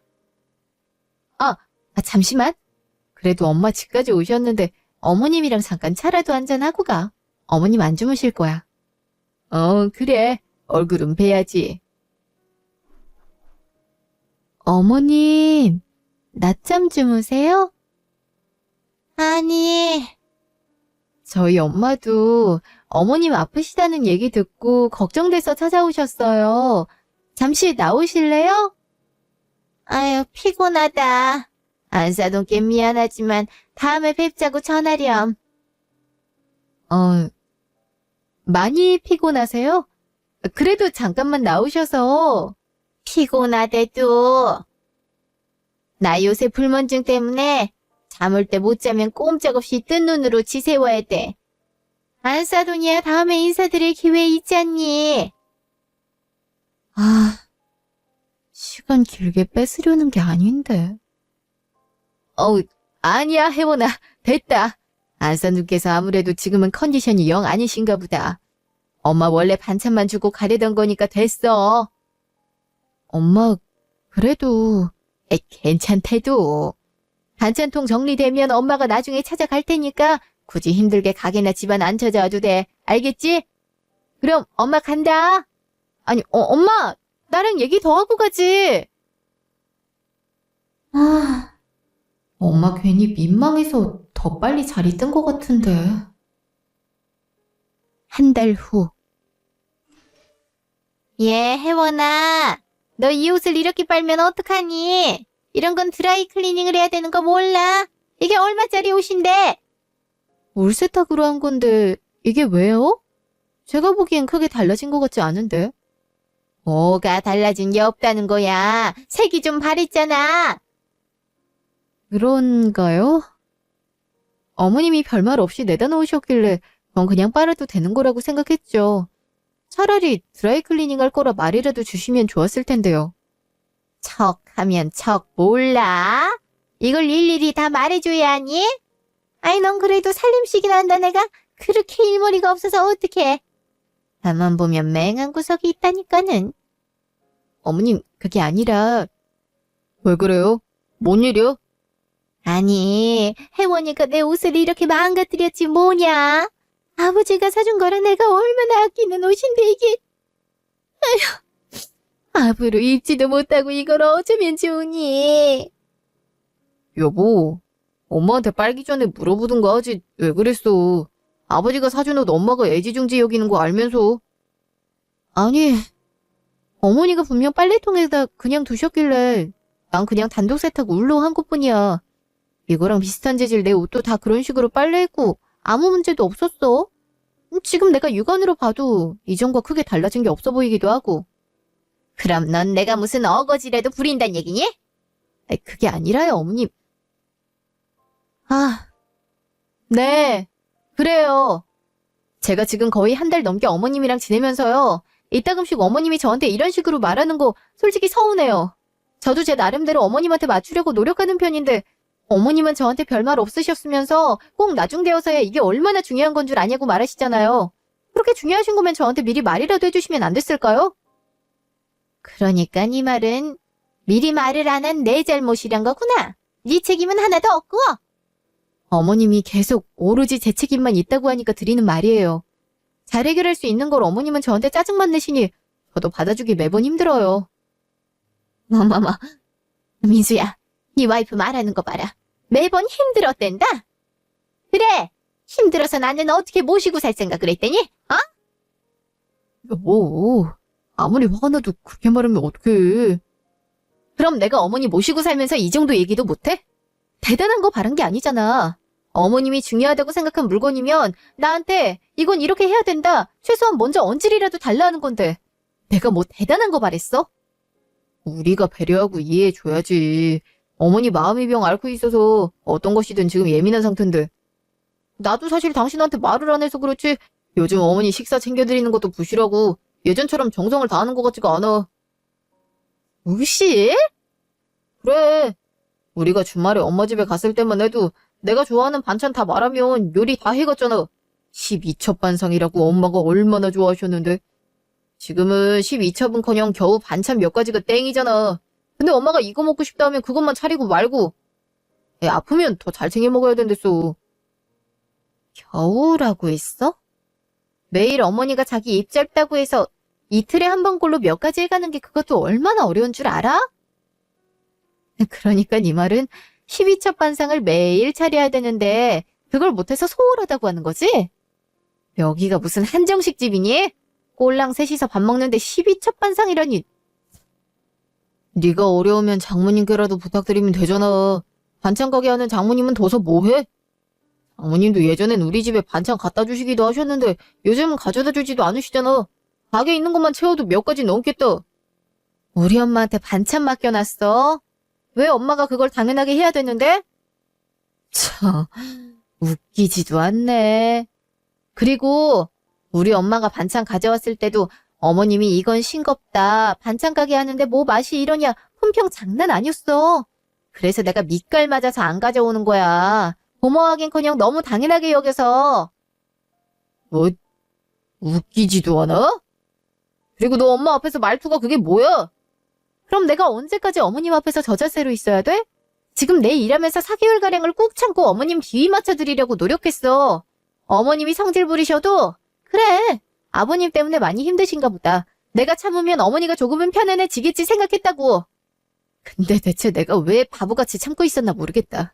잠시만. 그래도 엄마 집까지 오셨는데 어머님이랑 잠깐 차라도 한잔하고 가. 어머님 안 주무실 거야. 그래. 얼굴은 뵈야지. 어머님, 낮잠 주무세요? 아니, 저희 엄마도 어머님 아프시다는 얘기 듣고 걱정돼서 찾아오셨어요. 잠시 나오실래요? 아유, 피곤하다. 안사돈께 미안하지만 다음에 뵙자고 전하렴. 많이 피곤하세요? 그래도 잠깐만 나오셔서. 피곤하대도. 나 요새 불면증 때문에 잠을 때 못 자면 꼼짝없이 뜬 눈으로 지새워야 돼. 안사돈이야, 다음에 인사드릴 기회 있잖니. 시간 길게 뺏으려는 게 아닌데. 아니야, 혜원아. 됐다. 안산누께서 아무래도 지금은 컨디션이 영 아니신가 보다. 엄마 원래 반찬만 주고 가려던 거니까 됐어. 엄마, 그래도, 괜찮대도. 반찬통 정리되면 엄마가 나중에 찾아갈 테니까 굳이 힘들게 가게나 집안 안 찾아와도 돼. 알겠지? 그럼 엄마 간다. 아니, 엄마, 나랑 얘기 더 하고 가지. 엄마 괜히 민망해서 더 빨리 자리 뜬 것 같은데. 한 달 후. 혜원아. 너 이 옷을 이렇게 빨면 어떡하니? 이런 건 드라이 클리닝을 해야 되는 거 몰라? 이게 얼마짜리 옷인데? 올 세탁으로 한 건데 이게 왜요? 제가 보기엔 크게 달라진 것 같지 않은데. 뭐가 달라진 게 없다는 거야. 색이 좀 바랬잖아. 그런가요? 어머님이 별말 없이 내다 놓으셨길래 전 그냥 빨아도 되는 거라고 생각했죠. 차라리 드라이 클리닝 할 거라 말이라도 주시면 좋았을 텐데요. 척하면 척 몰라? 이걸 일일이 다 말해줘야 하니? 아이, 넌 그래도 살림식이나 한다. 내가 그렇게 일머리가 없어서 어떡해. 나만 보면 맹한 구석이 있다니까는. 어머님, 그게 아니라. 왜 그래요? 뭔 일이요? 아니, 혜원이가 내 옷을 이렇게 망가뜨렸지 뭐냐? 아버지가 사준 거라 내가 얼마나 아끼는 옷인데 이게. 앞으로 입지도 못하고 이걸 어쩌면 좋으니? 여보, 엄마한테 빨기 전에 물어보든가 하지. 왜 그랬어? 아버지가 사준 옷 엄마가 애지중지 여기는 거 알면서. 아니, 어머니가 분명 빨래통에다 그냥 두셨길래 난 그냥 단독 세탁 울로 한 것뿐이야. 이거랑 비슷한 재질 내 옷도 다 그런 식으로 빨래했고 아무 문제도 없었어. 지금 내가 육안으로 봐도 이전과 크게 달라진 게 없어 보이기도 하고. 그럼 넌 내가 무슨 어거지라도 부린단 얘기니? 그게 아니라요, 어머님. 네, 그래요. 제가 지금 거의 한 달 넘게 어머님이랑 지내면서요. 이따금씩 어머님이 저한테 이런 식으로 말하는 거 솔직히 서운해요. 저도 제 나름대로 어머님한테 맞추려고 노력하는 편인데 어머님은 저한테 별말 없으셨으면서 꼭 나중 되어서야 이게 얼마나 중요한 건 줄 아냐고 말하시잖아요. 그렇게 중요하신 거면 저한테 미리 말이라도 해주시면 안 됐을까요? 그러니까 네 말은 미리 말을 안 한 내 잘못이란 거구나. 네 책임은 하나도 없고. 어머님이 계속 오로지 제 책임만 있다고 하니까 드리는 말이에요. 잘 해결할 수 있는 걸 어머님은 저한테 짜증만 내시니 저도 받아주기 매번 힘들어요. 어머머, 민수야, 네 와이프 말하는 거 봐라. 매번 힘들었댄다. 그래, 힘들어서 나는 어떻게 모시고 살 생각을 했더니? 뭐, 아무리 화가 나도 그렇게 말하면 어떡해. 그럼 내가 어머니 모시고 살면서 이 정도 얘기도 못해? 대단한 거 바란 게 아니잖아. 어머님이 중요하다고 생각한 물건이면 나한테 이건 이렇게 해야 된다. 최소한 먼저 언질이라도 달라 하는 건데. 내가 뭐 대단한 거 바랬어? 우리가 배려하고 이해해줘야지. 어머니 마음의 병 앓고 있어서 어떤 것이든 지금 예민한 상태인데. 나도 사실 당신한테 말을 안 해서 그렇지. 요즘 어머니 식사 챙겨드리는 것도 부실하고 예전처럼 정성을 다하는 것 같지가 않아. 무시? 그래. 우리가 주말에 엄마 집에 갔을 때만 해도 내가 좋아하는 반찬 다 말하면 요리 다 해갔잖아. 12첩 반상이라고 엄마가 얼마나 좋아하셨는데. 지금은 12첩은커녕 겨우 반찬 몇 가지가 땡이잖아. 근데 엄마가 이거 먹고 싶다 하면 그것만 차리고 말고. 애 아프면 더 잘 챙겨 먹어야 된댔어. 겨우라고 했어? 매일 어머니가 자기 입 짧다고 해서 이틀에 한 번꼴로 몇 가지 해가는 게 그것도 얼마나 어려운 줄 알아? 그러니까 네 말은 12첩 반상을 매일 차려야 되는데 그걸 못해서 소홀하다고 하는 거지? 여기가 무슨 한정식 집이니? 꼴랑 셋이서 밥 먹는데 12첩 반상이라니. 네가 어려우면 장모님께라도 부탁드리면 되잖아. 반찬 가게 하는 장모님은 둬서 뭐해? 장모님도 예전엔 우리 집에 반찬 갖다 주시기도 하셨는데 요즘은 가져다 주지도 않으시잖아. 가게 있는 것만 채워도 몇 가지 넘겠다. 우리 엄마한테 반찬 맡겨놨어? 왜 엄마가 그걸 당연하게 해야 되는데? 참, 웃기지도 않네. 그리고 우리 엄마가 반찬 가져왔을 때도 어머님이 이건 싱겁다, 반찬 가게 하는데 뭐 맛이 이러냐, 품평 장난 아니었어. 그래서 내가 밑깔 맞아서 안 가져오는 거야. 고마워하긴커녕 너무 당연하게 여겨서. 뭐, 웃기지도 않아? 그리고 너 엄마 앞에서 말투가 그게 뭐야? 그럼 내가 언제까지 어머님 앞에서 저 자세로 있어야 돼? 지금 내 일하면서 4개월가량을 꾹 참고 어머님 비위 맞춰드리려고 노력했어. 어머님이 성질 부리셔도 그래, 아버님 때문에 많이 힘드신가 보다. 내가 참으면 어머니가 조금은 편안해지겠지 생각했다고. 근데 대체 내가 왜 바보같이 참고 있었나 모르겠다.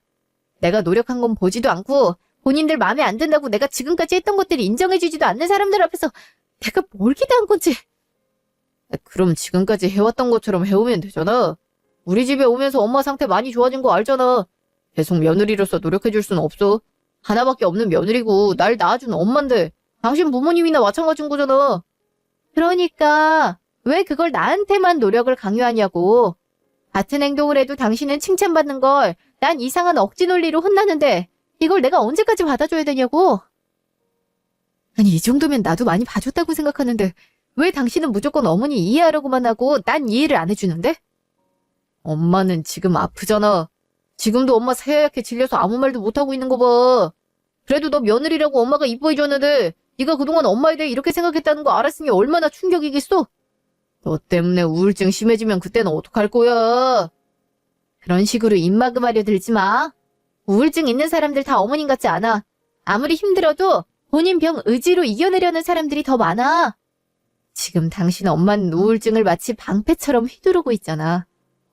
내가 노력한 건 보지도 않고 본인들 마음에 안 든다고 내가 지금까지 했던 것들이 인정해주지도 않는 사람들 앞에서 내가 뭘 기대한 건지. 그럼 지금까지 해왔던 것처럼 해오면 되잖아. 우리 집에 오면서 엄마 상태 많이 좋아진 거 알잖아. 계속 며느리로서 노력해줄 순 없어. 하나밖에 없는 며느리고 날 낳아준 엄만데 당신 부모님이나 마찬가지인 거잖아. 그러니까 왜 그걸 나한테만 노력을 강요하냐고. 같은 행동을 해도 당신은 칭찬받는 걸 난 이상한 억지 논리로 혼나는데 이걸 내가 언제까지 받아줘야 되냐고. 아니 이 정도면 나도 많이 봐줬다고 생각하는데 왜 당신은 무조건 어머니 이해하려고만 하고 난 이해를 안 해주는데? 엄마는 지금 아프잖아. 지금도 엄마 새하얗게 질려서 아무 말도 못하고 있는 거 봐. 그래도 너 며느리라고 엄마가 이뻐해줬는데 네가 그동안 엄마에 대해 이렇게 생각했다는 거 알았으니 얼마나 충격이겠어? 너 때문에 우울증 심해지면 그때는 어떡할 거야? 그런 식으로 입막음하려 들지 마. 우울증 있는 사람들 다 어머님 같지 않아. 아무리 힘들어도 본인 병 의지로 이겨내려는 사람들이 더 많아. 지금 당신 엄마는 우울증을 마치 방패처럼 휘두르고 있잖아.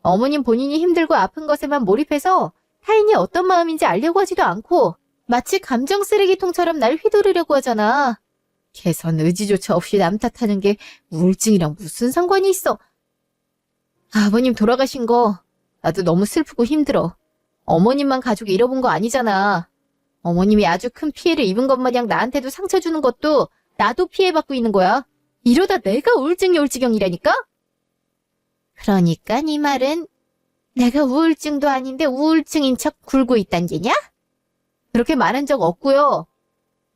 어머님 본인이 힘들고 아픈 것에만 몰입해서 타인이 어떤 마음인지 알려고 하지도 않고 마치 감정 쓰레기통처럼 날 휘두르려고 하잖아. 개선 의지조차 없이 남 탓하는 게 우울증이랑 무슨 상관이 있어. 아버님 돌아가신 거 나도 너무 슬프고 힘들어. 어머님만 가족이 잃어본 거 아니잖아. 어머님이 아주 큰 피해를 입은 것 마냥 나한테도 상처 주는 것도 나도 피해받고 있는 거야. 이러다 내가 우울증이 올 지경이라니까? 그러니까 네 말은 내가 우울증도 아닌데 우울증인 척 굴고 있단 게냐? 그렇게 말한 적 없고요.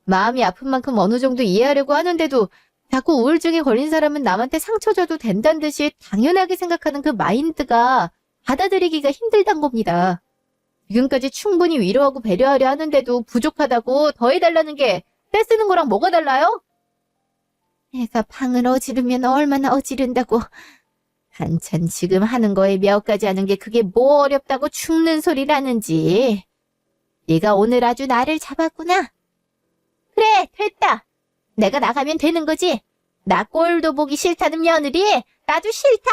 마음이 아픈 만큼 어느 정도 이해하려고 하는데도 자꾸 우울증에 걸린 사람은 남한테 상처 줘도 된다는 듯이 당연하게 생각하는 그 마인드가 받아들이기가 힘들단 겁니다. 지금까지 충분히 위로하고 배려하려 하는데도 부족하다고 더 해달라는 게 떼쓰는 거랑 뭐가 달라요? 내가 방을 어지르면 얼마나 어지른다고. 반찬 지금 하는 거에 몇 가지 하는 게 그게 뭐 어렵다고 죽는 소리라는지. 네가 오늘 아주 나를 잡았구나. 그래, 됐다. 내가 나가면 되는 거지. 나 꼴도 보기 싫다는 며느리, 나도 싫다.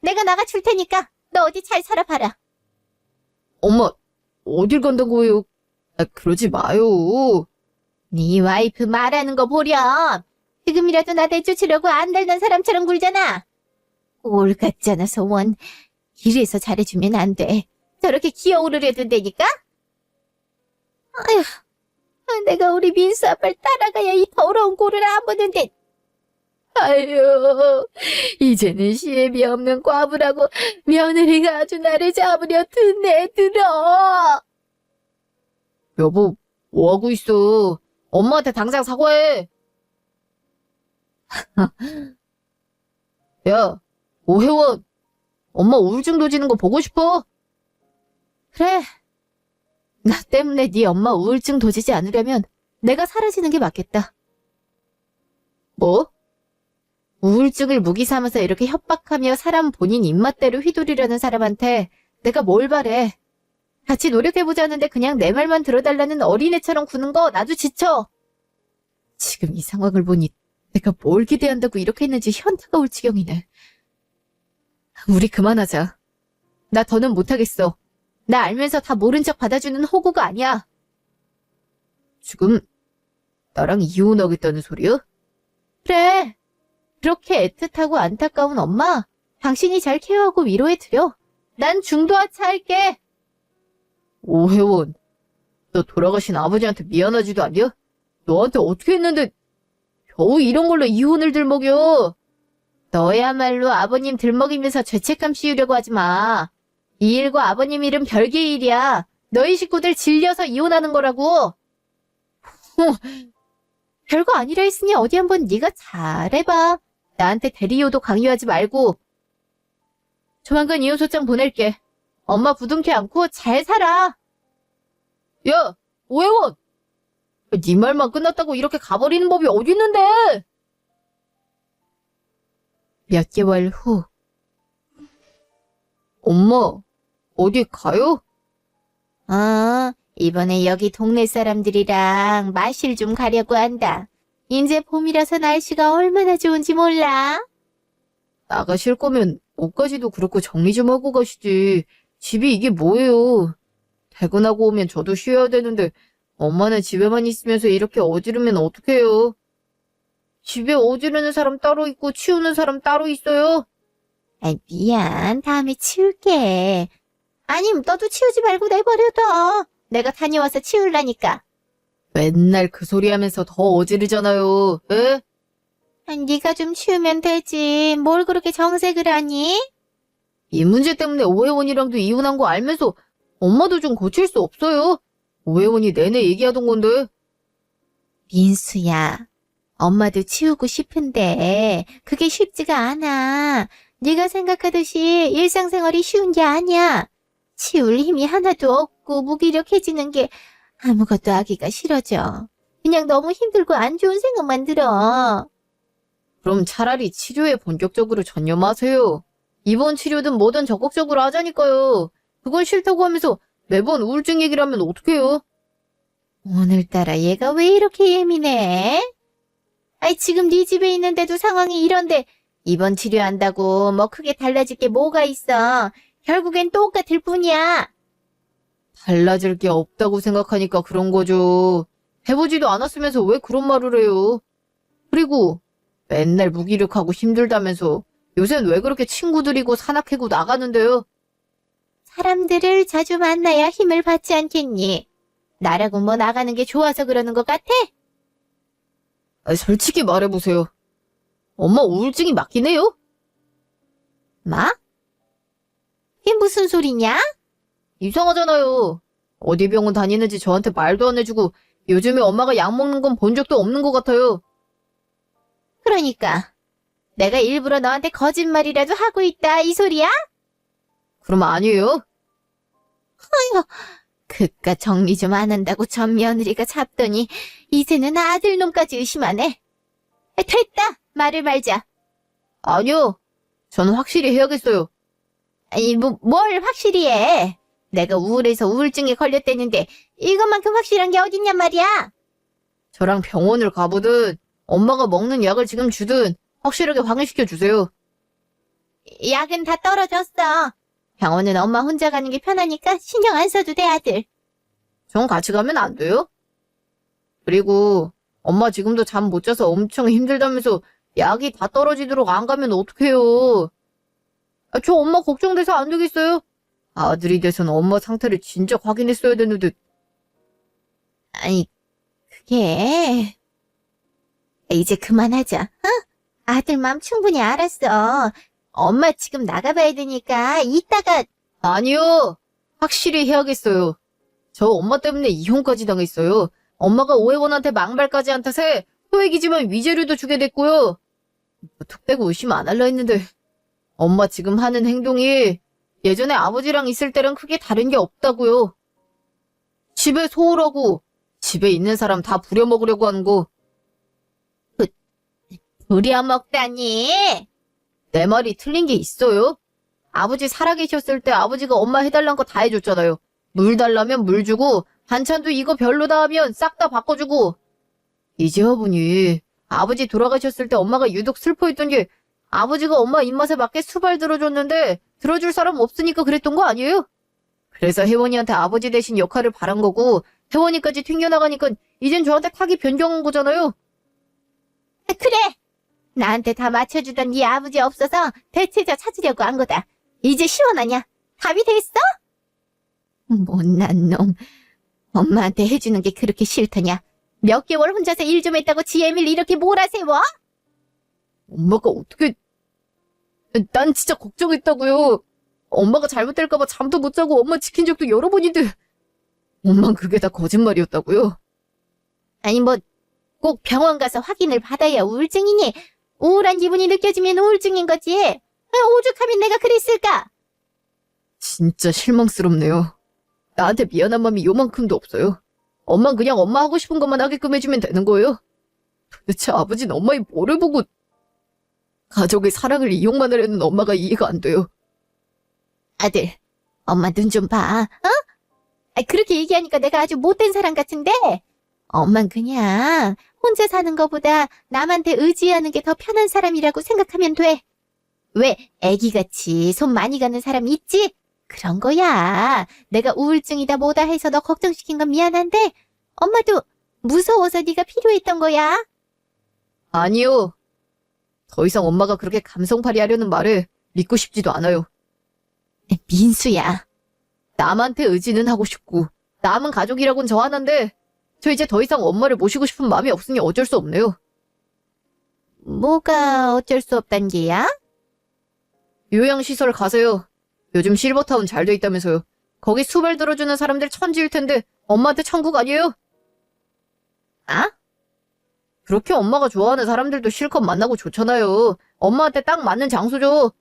내가 나가줄 테니까 너 어디 잘 살아봐라. 엄마, 어딜 간다고요? 그러지 마요. 네 와이프 말하는 거 보렴. 지금이라도 나 내쫓으려고 안 달던 사람처럼 굴잖아. 꼴 같잖아, 소원. 이래서 잘해주면 안 돼. 저렇게 기어오르려 든다니까? 아휴, 내가 우리 민수 아빠를 따라가야 이 더러운 꼴을 안 보는데. 아유, 이제는 시애비 없는 과부라고 며느리가 아주 나를 잡으려 드네, 들어. 여보, 뭐하고 있어? 엄마한테 당장 사과해. 야, 오혜원, 엄마 우울증 도지는 거 보고 싶어? 그래. 나 때문에 네 엄마 우울증 도지지 않으려면 내가 사라지는 게 맞겠다. 뭐? 우울증을 무기 삼아서 이렇게 협박하며 사람 본인 입맛대로 휘두르려는 사람한테 내가 뭘 바래. 같이 노력해보자는데 그냥 내 말만 들어달라는 어린애처럼 구는 거 나도 지쳐. 지금 지금 이 상황을 보니 내가 뭘 기대한다고 이렇게 했는지 현타가 올 지경이네. 우리 그만하자. 나 더는 못하겠어. 나 알면서 다 모른 척 받아주는 호구가 아니야. 지금 나랑 이혼하겠다는 소리야? 그래. 그렇게 애틋하고 안타까운 엄마, 당신이 잘 케어하고 위로해드려. 난 중도하차할게. 오혜원, 너 돌아가신 아버지한테 미안하지도 않냐? 너한테 어떻게 했는데 겨우 이런 걸로 이혼을 들먹여? 너야말로 아버님 들먹이면서 죄책감 씌우려고 하지 마. 이 일과 아버님 일은 별개의 일이야. 너희 식구들 질려서 이혼하는 거라고. 별거 아니라 했으니 어디 한번 네가 잘해봐. 나한테 대리요도 강요하지 말고. 조만간 이혼소장 보낼게. 엄마 부둥켜 안고 잘 살아. 야, 오혜원! 네 말만 끝났다고 이렇게 가버리는 법이 어딨는데? 몇 개월 후. 엄마, 어디 가요? 이번에 여기 동네 사람들이랑 마실 좀 가려고 한다. 이제 봄이라서 날씨가 얼마나 좋은지 몰라. 나가실 거면 옷까지도 그렇고 정리 좀 하고 가시지. 집이 이게 뭐예요? 퇴근하고 오면 저도 쉬어야 되는데 엄마는 집에만 있으면서 이렇게 어지르면 어떡해요? 집에 어지르는 사람 따로 있고 치우는 사람 따로 있어요? 미안. 다음에 치울게. 아님, 너도 치우지 말고 내버려둬. 내가 다녀와서 치울라니까. 맨날 그 소리 하면서 더 어지르잖아요. 에? 네가 좀 치우면 되지. 뭘 그렇게 정색을 하니? 이 문제 때문에 오혜원이랑도 이혼한 거 알면서 엄마도 좀 고칠 수 없어요? 오혜원이 내내 얘기하던 건데. 민수야, 엄마도 치우고 싶은데 그게 쉽지가 않아. 네가 생각하듯이 일상생활이 쉬운 게 아니야. 치울 힘이 하나도 없고 무기력해지는 게 아무것도 하기가 싫어져. 그냥 너무 힘들고 안 좋은 생각만 들어. 그럼 차라리 치료에 본격적으로 전념하세요. 입원 치료든 뭐든 적극적으로 하자니까요. 그건 싫다고 하면서 매번 우울증 얘기를 하면 어떡해요? 오늘따라 얘가 왜 이렇게 예민해? 아이, 지금 네 집에 있는데도 상황이 이런데 입원 치료한다고 뭐 크게 달라질 게 뭐가 있어. 결국엔 똑같을 뿐이야. 달라질 게 없다고 생각하니까 그런 거죠. 해보지도 않았으면서 왜 그런 말을 해요? 그리고 맨날 무기력하고 힘들다면서 요샌 왜 그렇게 친구들이고 산악회고 나가는데요? 사람들을 자주 만나야 힘을 받지 않겠니? 나라고 뭐 나가는 게 좋아서 그러는 것 같아? 솔직히 말해보세요. 엄마 우울증이 맞긴 해요? 뭐? 이게 무슨 소리냐? 이상하잖아요. 어디 병원 다니는지 저한테 말도 안 해주고 요즘에 엄마가 약 먹는 건 본 적도 없는 것 같아요. 그러니까 내가 일부러 너한테 거짓말이라도 하고 있다 이 소리야? 그럼 아니에요? 그깟 정리 좀 안 한다고 전 며느리가 잡더니 이제는 아들놈까지 의심하네. 됐다. 말을 말자. 아니요. 저는 확실히 해야겠어요. 아니, 뭘 확실히 해. 내가 우울해서 우울증에 걸렸다는데 이것만큼 확실한 게 어딨냔 말이야. 저랑 병원을 가보든 엄마가 먹는 약을 지금 주든 확실하게 확인시켜 주세요. 약은 다 떨어졌어. 병원은 엄마 혼자 가는 게 편하니까 신경 안 써도 돼, 아들. 전 같이 가면 안 돼요? 그리고 엄마 지금도 잠 못 자서 엄청 힘들다면서 약이 다 떨어지도록 안 가면 어떡해요? 저 엄마 걱정돼서 안 되겠어요? 아들이 돼서는 엄마 상태를 진짜 확인했어야 되는데. 아니, 그게... 이제 그만하자, 어? 아들 마음 충분히 알았어. 엄마 지금 나가봐야 되니까 이따가... 아니요. 확실히 해야겠어요. 저 엄마 때문에 이혼까지 당했어요. 엄마가 오해원한테 망발까지 한 탓에 소액이지만 위자료도 주게 됐고요. 툭대고 의심 안 할라 했는데 엄마 지금 하는 행동이 예전에 아버지랑 있을 때랑 크게 다른 게 없다고요. 집에 소홀하고 집에 있는 사람 다 부려먹으려고 하는 거. 부려먹다니. 내 말이 틀린 게 있어요? 아버지 살아계셨을 때 아버지가 엄마 해달란 거 다 해줬잖아요. 물 달라면 물 주고 반찬도 이거 별로다 하면 싹 다 바꿔주고. 이재화분이 아버지 돌아가셨을 때 엄마가 유독 슬퍼했던 게 아버지가 엄마 입맛에 맞게 수발 들어줬는데 들어줄 사람 없으니까 그랬던 거 아니에요? 그래서 혜원이한테 아버지 대신 역할을 바란 거고 혜원이까지 튕겨나가니까 이젠 저한테 타기 변경한 거잖아요. 그래! 나한테 다 맞춰주던 네 아버지 없어서 대체자 찾으려고 한 거다. 이제 시원하냐? 답이 됐어? 못난 놈. 엄마한테 해주는 게 그렇게 싫더냐? 몇 개월 혼자서 일 좀 했다고 지 애밀 이렇게 몰아세워? 엄마가 어떻게... 난 진짜 걱정했다고요. 엄마가 잘못될까봐 잠도 못 자고 엄마 지킨 적도 여러 번인데 엄만 그게 다 거짓말이었다고요? 아니 뭐 꼭 병원 가서 확인을 받아야 우울증이니? 우울한 기분이 느껴지면 우울증인 거지. 오죽하면 내가 그랬을까? 진짜 실망스럽네요. 나한테 미안한 마음이 요만큼도 없어요. 엄만 그냥 엄마 하고 싶은 것만 하게끔 해주면 되는 거예요? 도대체 아버지는 엄마의 뭐를 보고 가족의 사랑을 이용만 하려는 엄마가 이해가 안 돼요. 아들, 엄마 눈 좀 봐, 어? 그렇게 얘기하니까 내가 아주 못된 사람 같은데? 엄만 그냥 혼자 사는 것보다 남한테 의지하는 게 더 편한 사람이라고 생각하면 돼. 왜 애기같이 손 많이 가는 사람 있지? 그런 거야. 내가 우울증이다 뭐다 해서 너 걱정시킨 건 미안한데 엄마도 무서워서 네가 필요했던 거야. 아니요. 더 이상 엄마가 그렇게 감성팔이 하려는 말을 믿고 싶지도 않아요. 민수야. 남한테 의지는 하고 싶고 남은 가족이라곤 저 하나인데 저 이제 더 이상 엄마를 모시고 싶은 마음이 없으니 어쩔 수 없네요. 뭐가 어쩔 수 없단 게야? 요양시설 가세요. 요즘 실버타운 잘 돼 있다면서요. 거기 수발 들어주는 사람들 천지일 텐데 엄마한테 천국 아니에요? 아? 그렇게 엄마가 좋아하는 사람들도 실컷 만나고 좋잖아요. 엄마한테 딱 맞는 장소죠.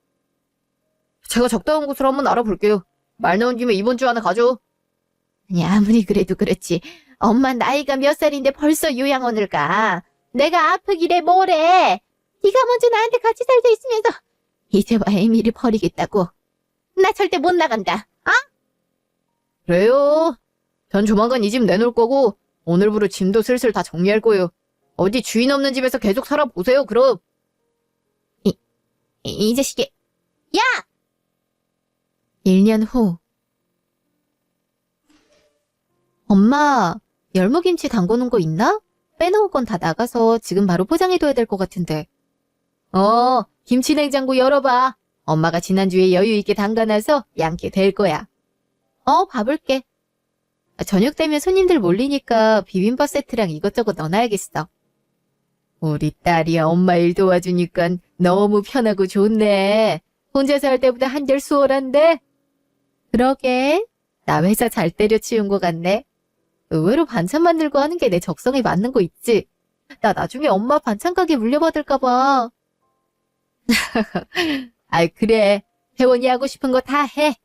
제가 적당한 곳으로 한번 알아볼게요. 말 나온 김에 이번 주 안에 가죠. 아니 아무리 그래도 그렇지. 엄마 나이가 몇 살인데 벌써 요양원을 가. 내가 아프기래 뭐래. 네가 먼저 나한테 같이 살자 있으면서 이제와 애미를 버리겠다고. 나 절대 못 나간다. 그래요. 전 조만간 이 집 내놓을 거고 오늘부로 짐도 슬슬 다 정리할 거예요. 어디 주인 없는 집에서 계속 살아보세요, 그럼. 이 자식이. 야! 1년 후. 엄마, 열무김치 담궈놓은 거 있나? 빼놓은 건 다 나가서 지금 바로 포장해둬야 될 것 같은데. 김치 냉장고 열어봐. 엄마가 지난주에 여유 있게 담가놔서 양게 될 거야. 봐볼게. 저녁 되면 손님들 몰리니까 비빔밥 세트랑 이것저것 넣어놔야겠어. 우리 딸이 엄마 일 도와주니까 너무 편하고 좋네. 혼자서 할 때보다 한결 수월한데? 그러게. 나 회사 잘 때려치운 것 같네. 의외로 반찬 만들고 하는 게 내 적성에 맞는 거 있지. 나 나중에 엄마 반찬 가게 물려받을까봐. 아이, 그래. 혜원이 하고 싶은 거 다 해.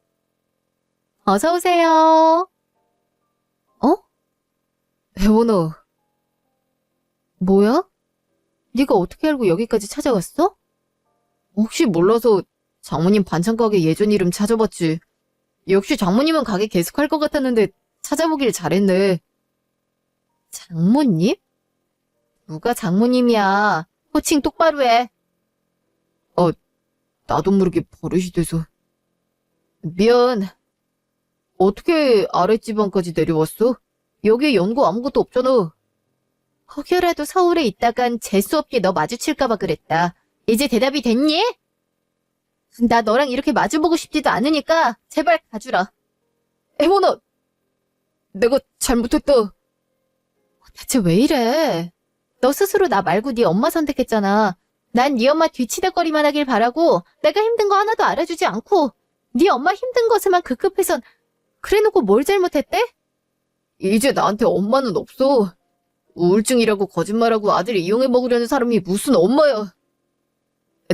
어서 오세요. 혜원아. 뭐야? 네가 어떻게 알고 여기까지 찾아왔어? 혹시 몰라서 장모님 반찬 가게 예전 이름 찾아봤지. 역시 장모님은 가게 계속할 것 같았는데 찾아보길 잘했네. 장모님? 누가 장모님이야. 호칭 똑바로 해. 나도 모르게 버릇이 돼서. 미안. 어떻게 아랫지방까지 내려왔어? 여기에 연고 아무것도 없잖아. 혹여라도 서울에 있다간 재수없게 너 마주칠까봐 그랬다. 이제 대답이 됐니? 나 너랑 이렇게 마주보고 싶지도 않으니까 제발 가주라. 혜원아. 내가 잘못했다. 대체 왜 이래? 너 스스로 나 말고 네 엄마 선택했잖아. 난 네 엄마 뒤치다거리만 하길 바라고 내가 힘든 거 하나도 알아주지 않고 네 엄마 힘든 것에만 급급해선 그래놓고 뭘 잘못했대? 이제 나한테 엄마는 없어. 우울증이라고 거짓말하고 아들 이용해 먹으려는 사람이 무슨 엄마야.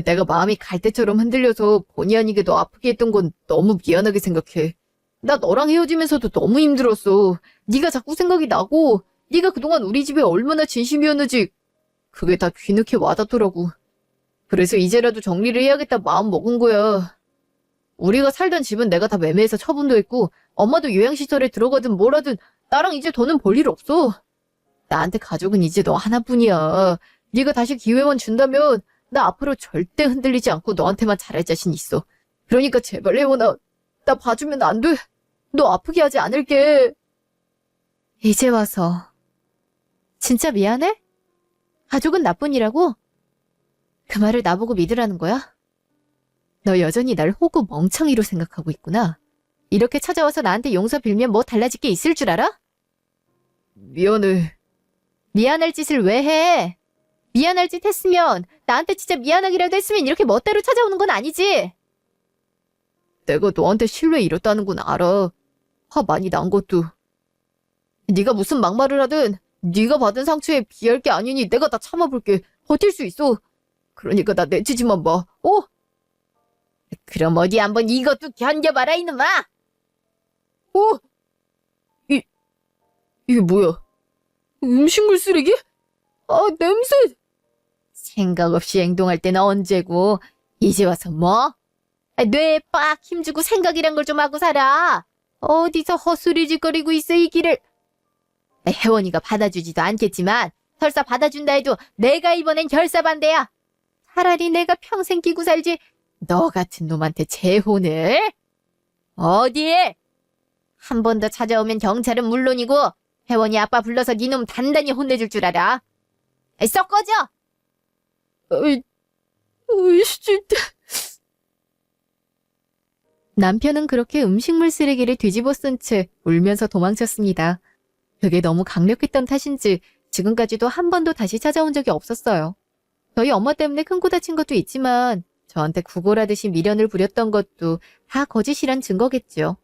내가 마음이 갈대처럼 흔들려서 본의 아니게 너 아프게 했던 건 너무 미안하게 생각해. 나 너랑 헤어지면서도 너무 힘들었어. 네가 자꾸 생각이 나고 네가 그동안 우리 집에 얼마나 진심이었는지 그게 다 뒤늦게 와닿더라고. 그래서 이제라도 정리를 해야겠다 마음 먹은 거야. 우리가 살던 집은 내가 다 매매해서 처분도 했고 엄마도 요양시설에 들어가든 뭐라든 나랑 이제 더는 볼 일 없어. 나한테 가족은 이제 너 하나뿐이야. 네가 다시 기회만 준다면 나 앞으로 절대 흔들리지 않고 너한테만 잘할 자신 있어. 그러니까 제발 혜원아, 나 봐주면 안 돼. 너 아프게 하지 않을게. 이제 와서. 진짜 미안해? 가족은 나뿐이라고? 그 말을 나보고 믿으라는 거야? 너 여전히 날 호구 멍청이로 생각하고 있구나. 이렇게 찾아와서 나한테 용서 빌면 뭐 달라질 게 있을 줄 알아? 미안해. 미안할 짓을 왜 해? 미안할 짓 했으면 나한테 진짜 미안하기라도 했으면 이렇게 멋대로 찾아오는 건 아니지. 내가 너한테 신뢰 잃었다는 건 알아. 화 많이 난 것도. 네가 무슨 막말을 하든 네가 받은 상처에 비할 게 아니니 내가 다 참아볼게. 버틸 수 있어. 그러니까 나 내치지만 마. 어? 그럼 어디 한번 이것도 견뎌봐라 이놈아. 어? 이게 뭐야? 음식물 쓰레기? 아, 냄새! 생각 없이 행동할 때는 언제고 이제 와서 뭐? 뇌에 빡 힘주고 생각이란 걸 좀 하고 살아. 어디서 헛소리짓거리고 있어 이 길을. 혜원이가 받아주지도 않겠지만 설사 받아준다 해도 내가 이번엔 결사반대야. 차라리 내가 평생 끼고 살지 너 같은 놈한테 재혼을? 어디? 한 번 더 찾아오면 경찰은 물론이고 혜원이 아빠 불러서 네 놈 단단히 혼내줄 줄 알아. 썩 꺼져! 진짜. 남편은 그렇게 음식물 쓰레기를 뒤집어 쓴 채 울면서 도망쳤습니다. 그게 너무 강력했던 탓인지 지금까지도 한 번도 다시 찾아온 적이 없었어요. 저희 엄마 때문에 큰 코 다친 것도 있지만 저한테 구걸하듯이 미련을 부렸던 것도 다 거짓이란 증거겠죠.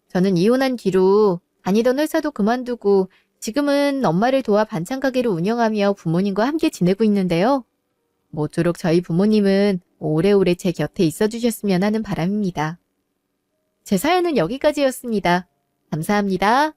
저는 이혼한 뒤로 다니던 회사도 그만두고 지금은 엄마를 도와 반찬 가게를 운영하며 부모님과 함께 지내고 있는데요. 모쪼록 저희 부모님은 오래오래 제 곁에 있어주셨으면 하는 바람입니다. 제 사연은 여기까지였습니다. 감사합니다.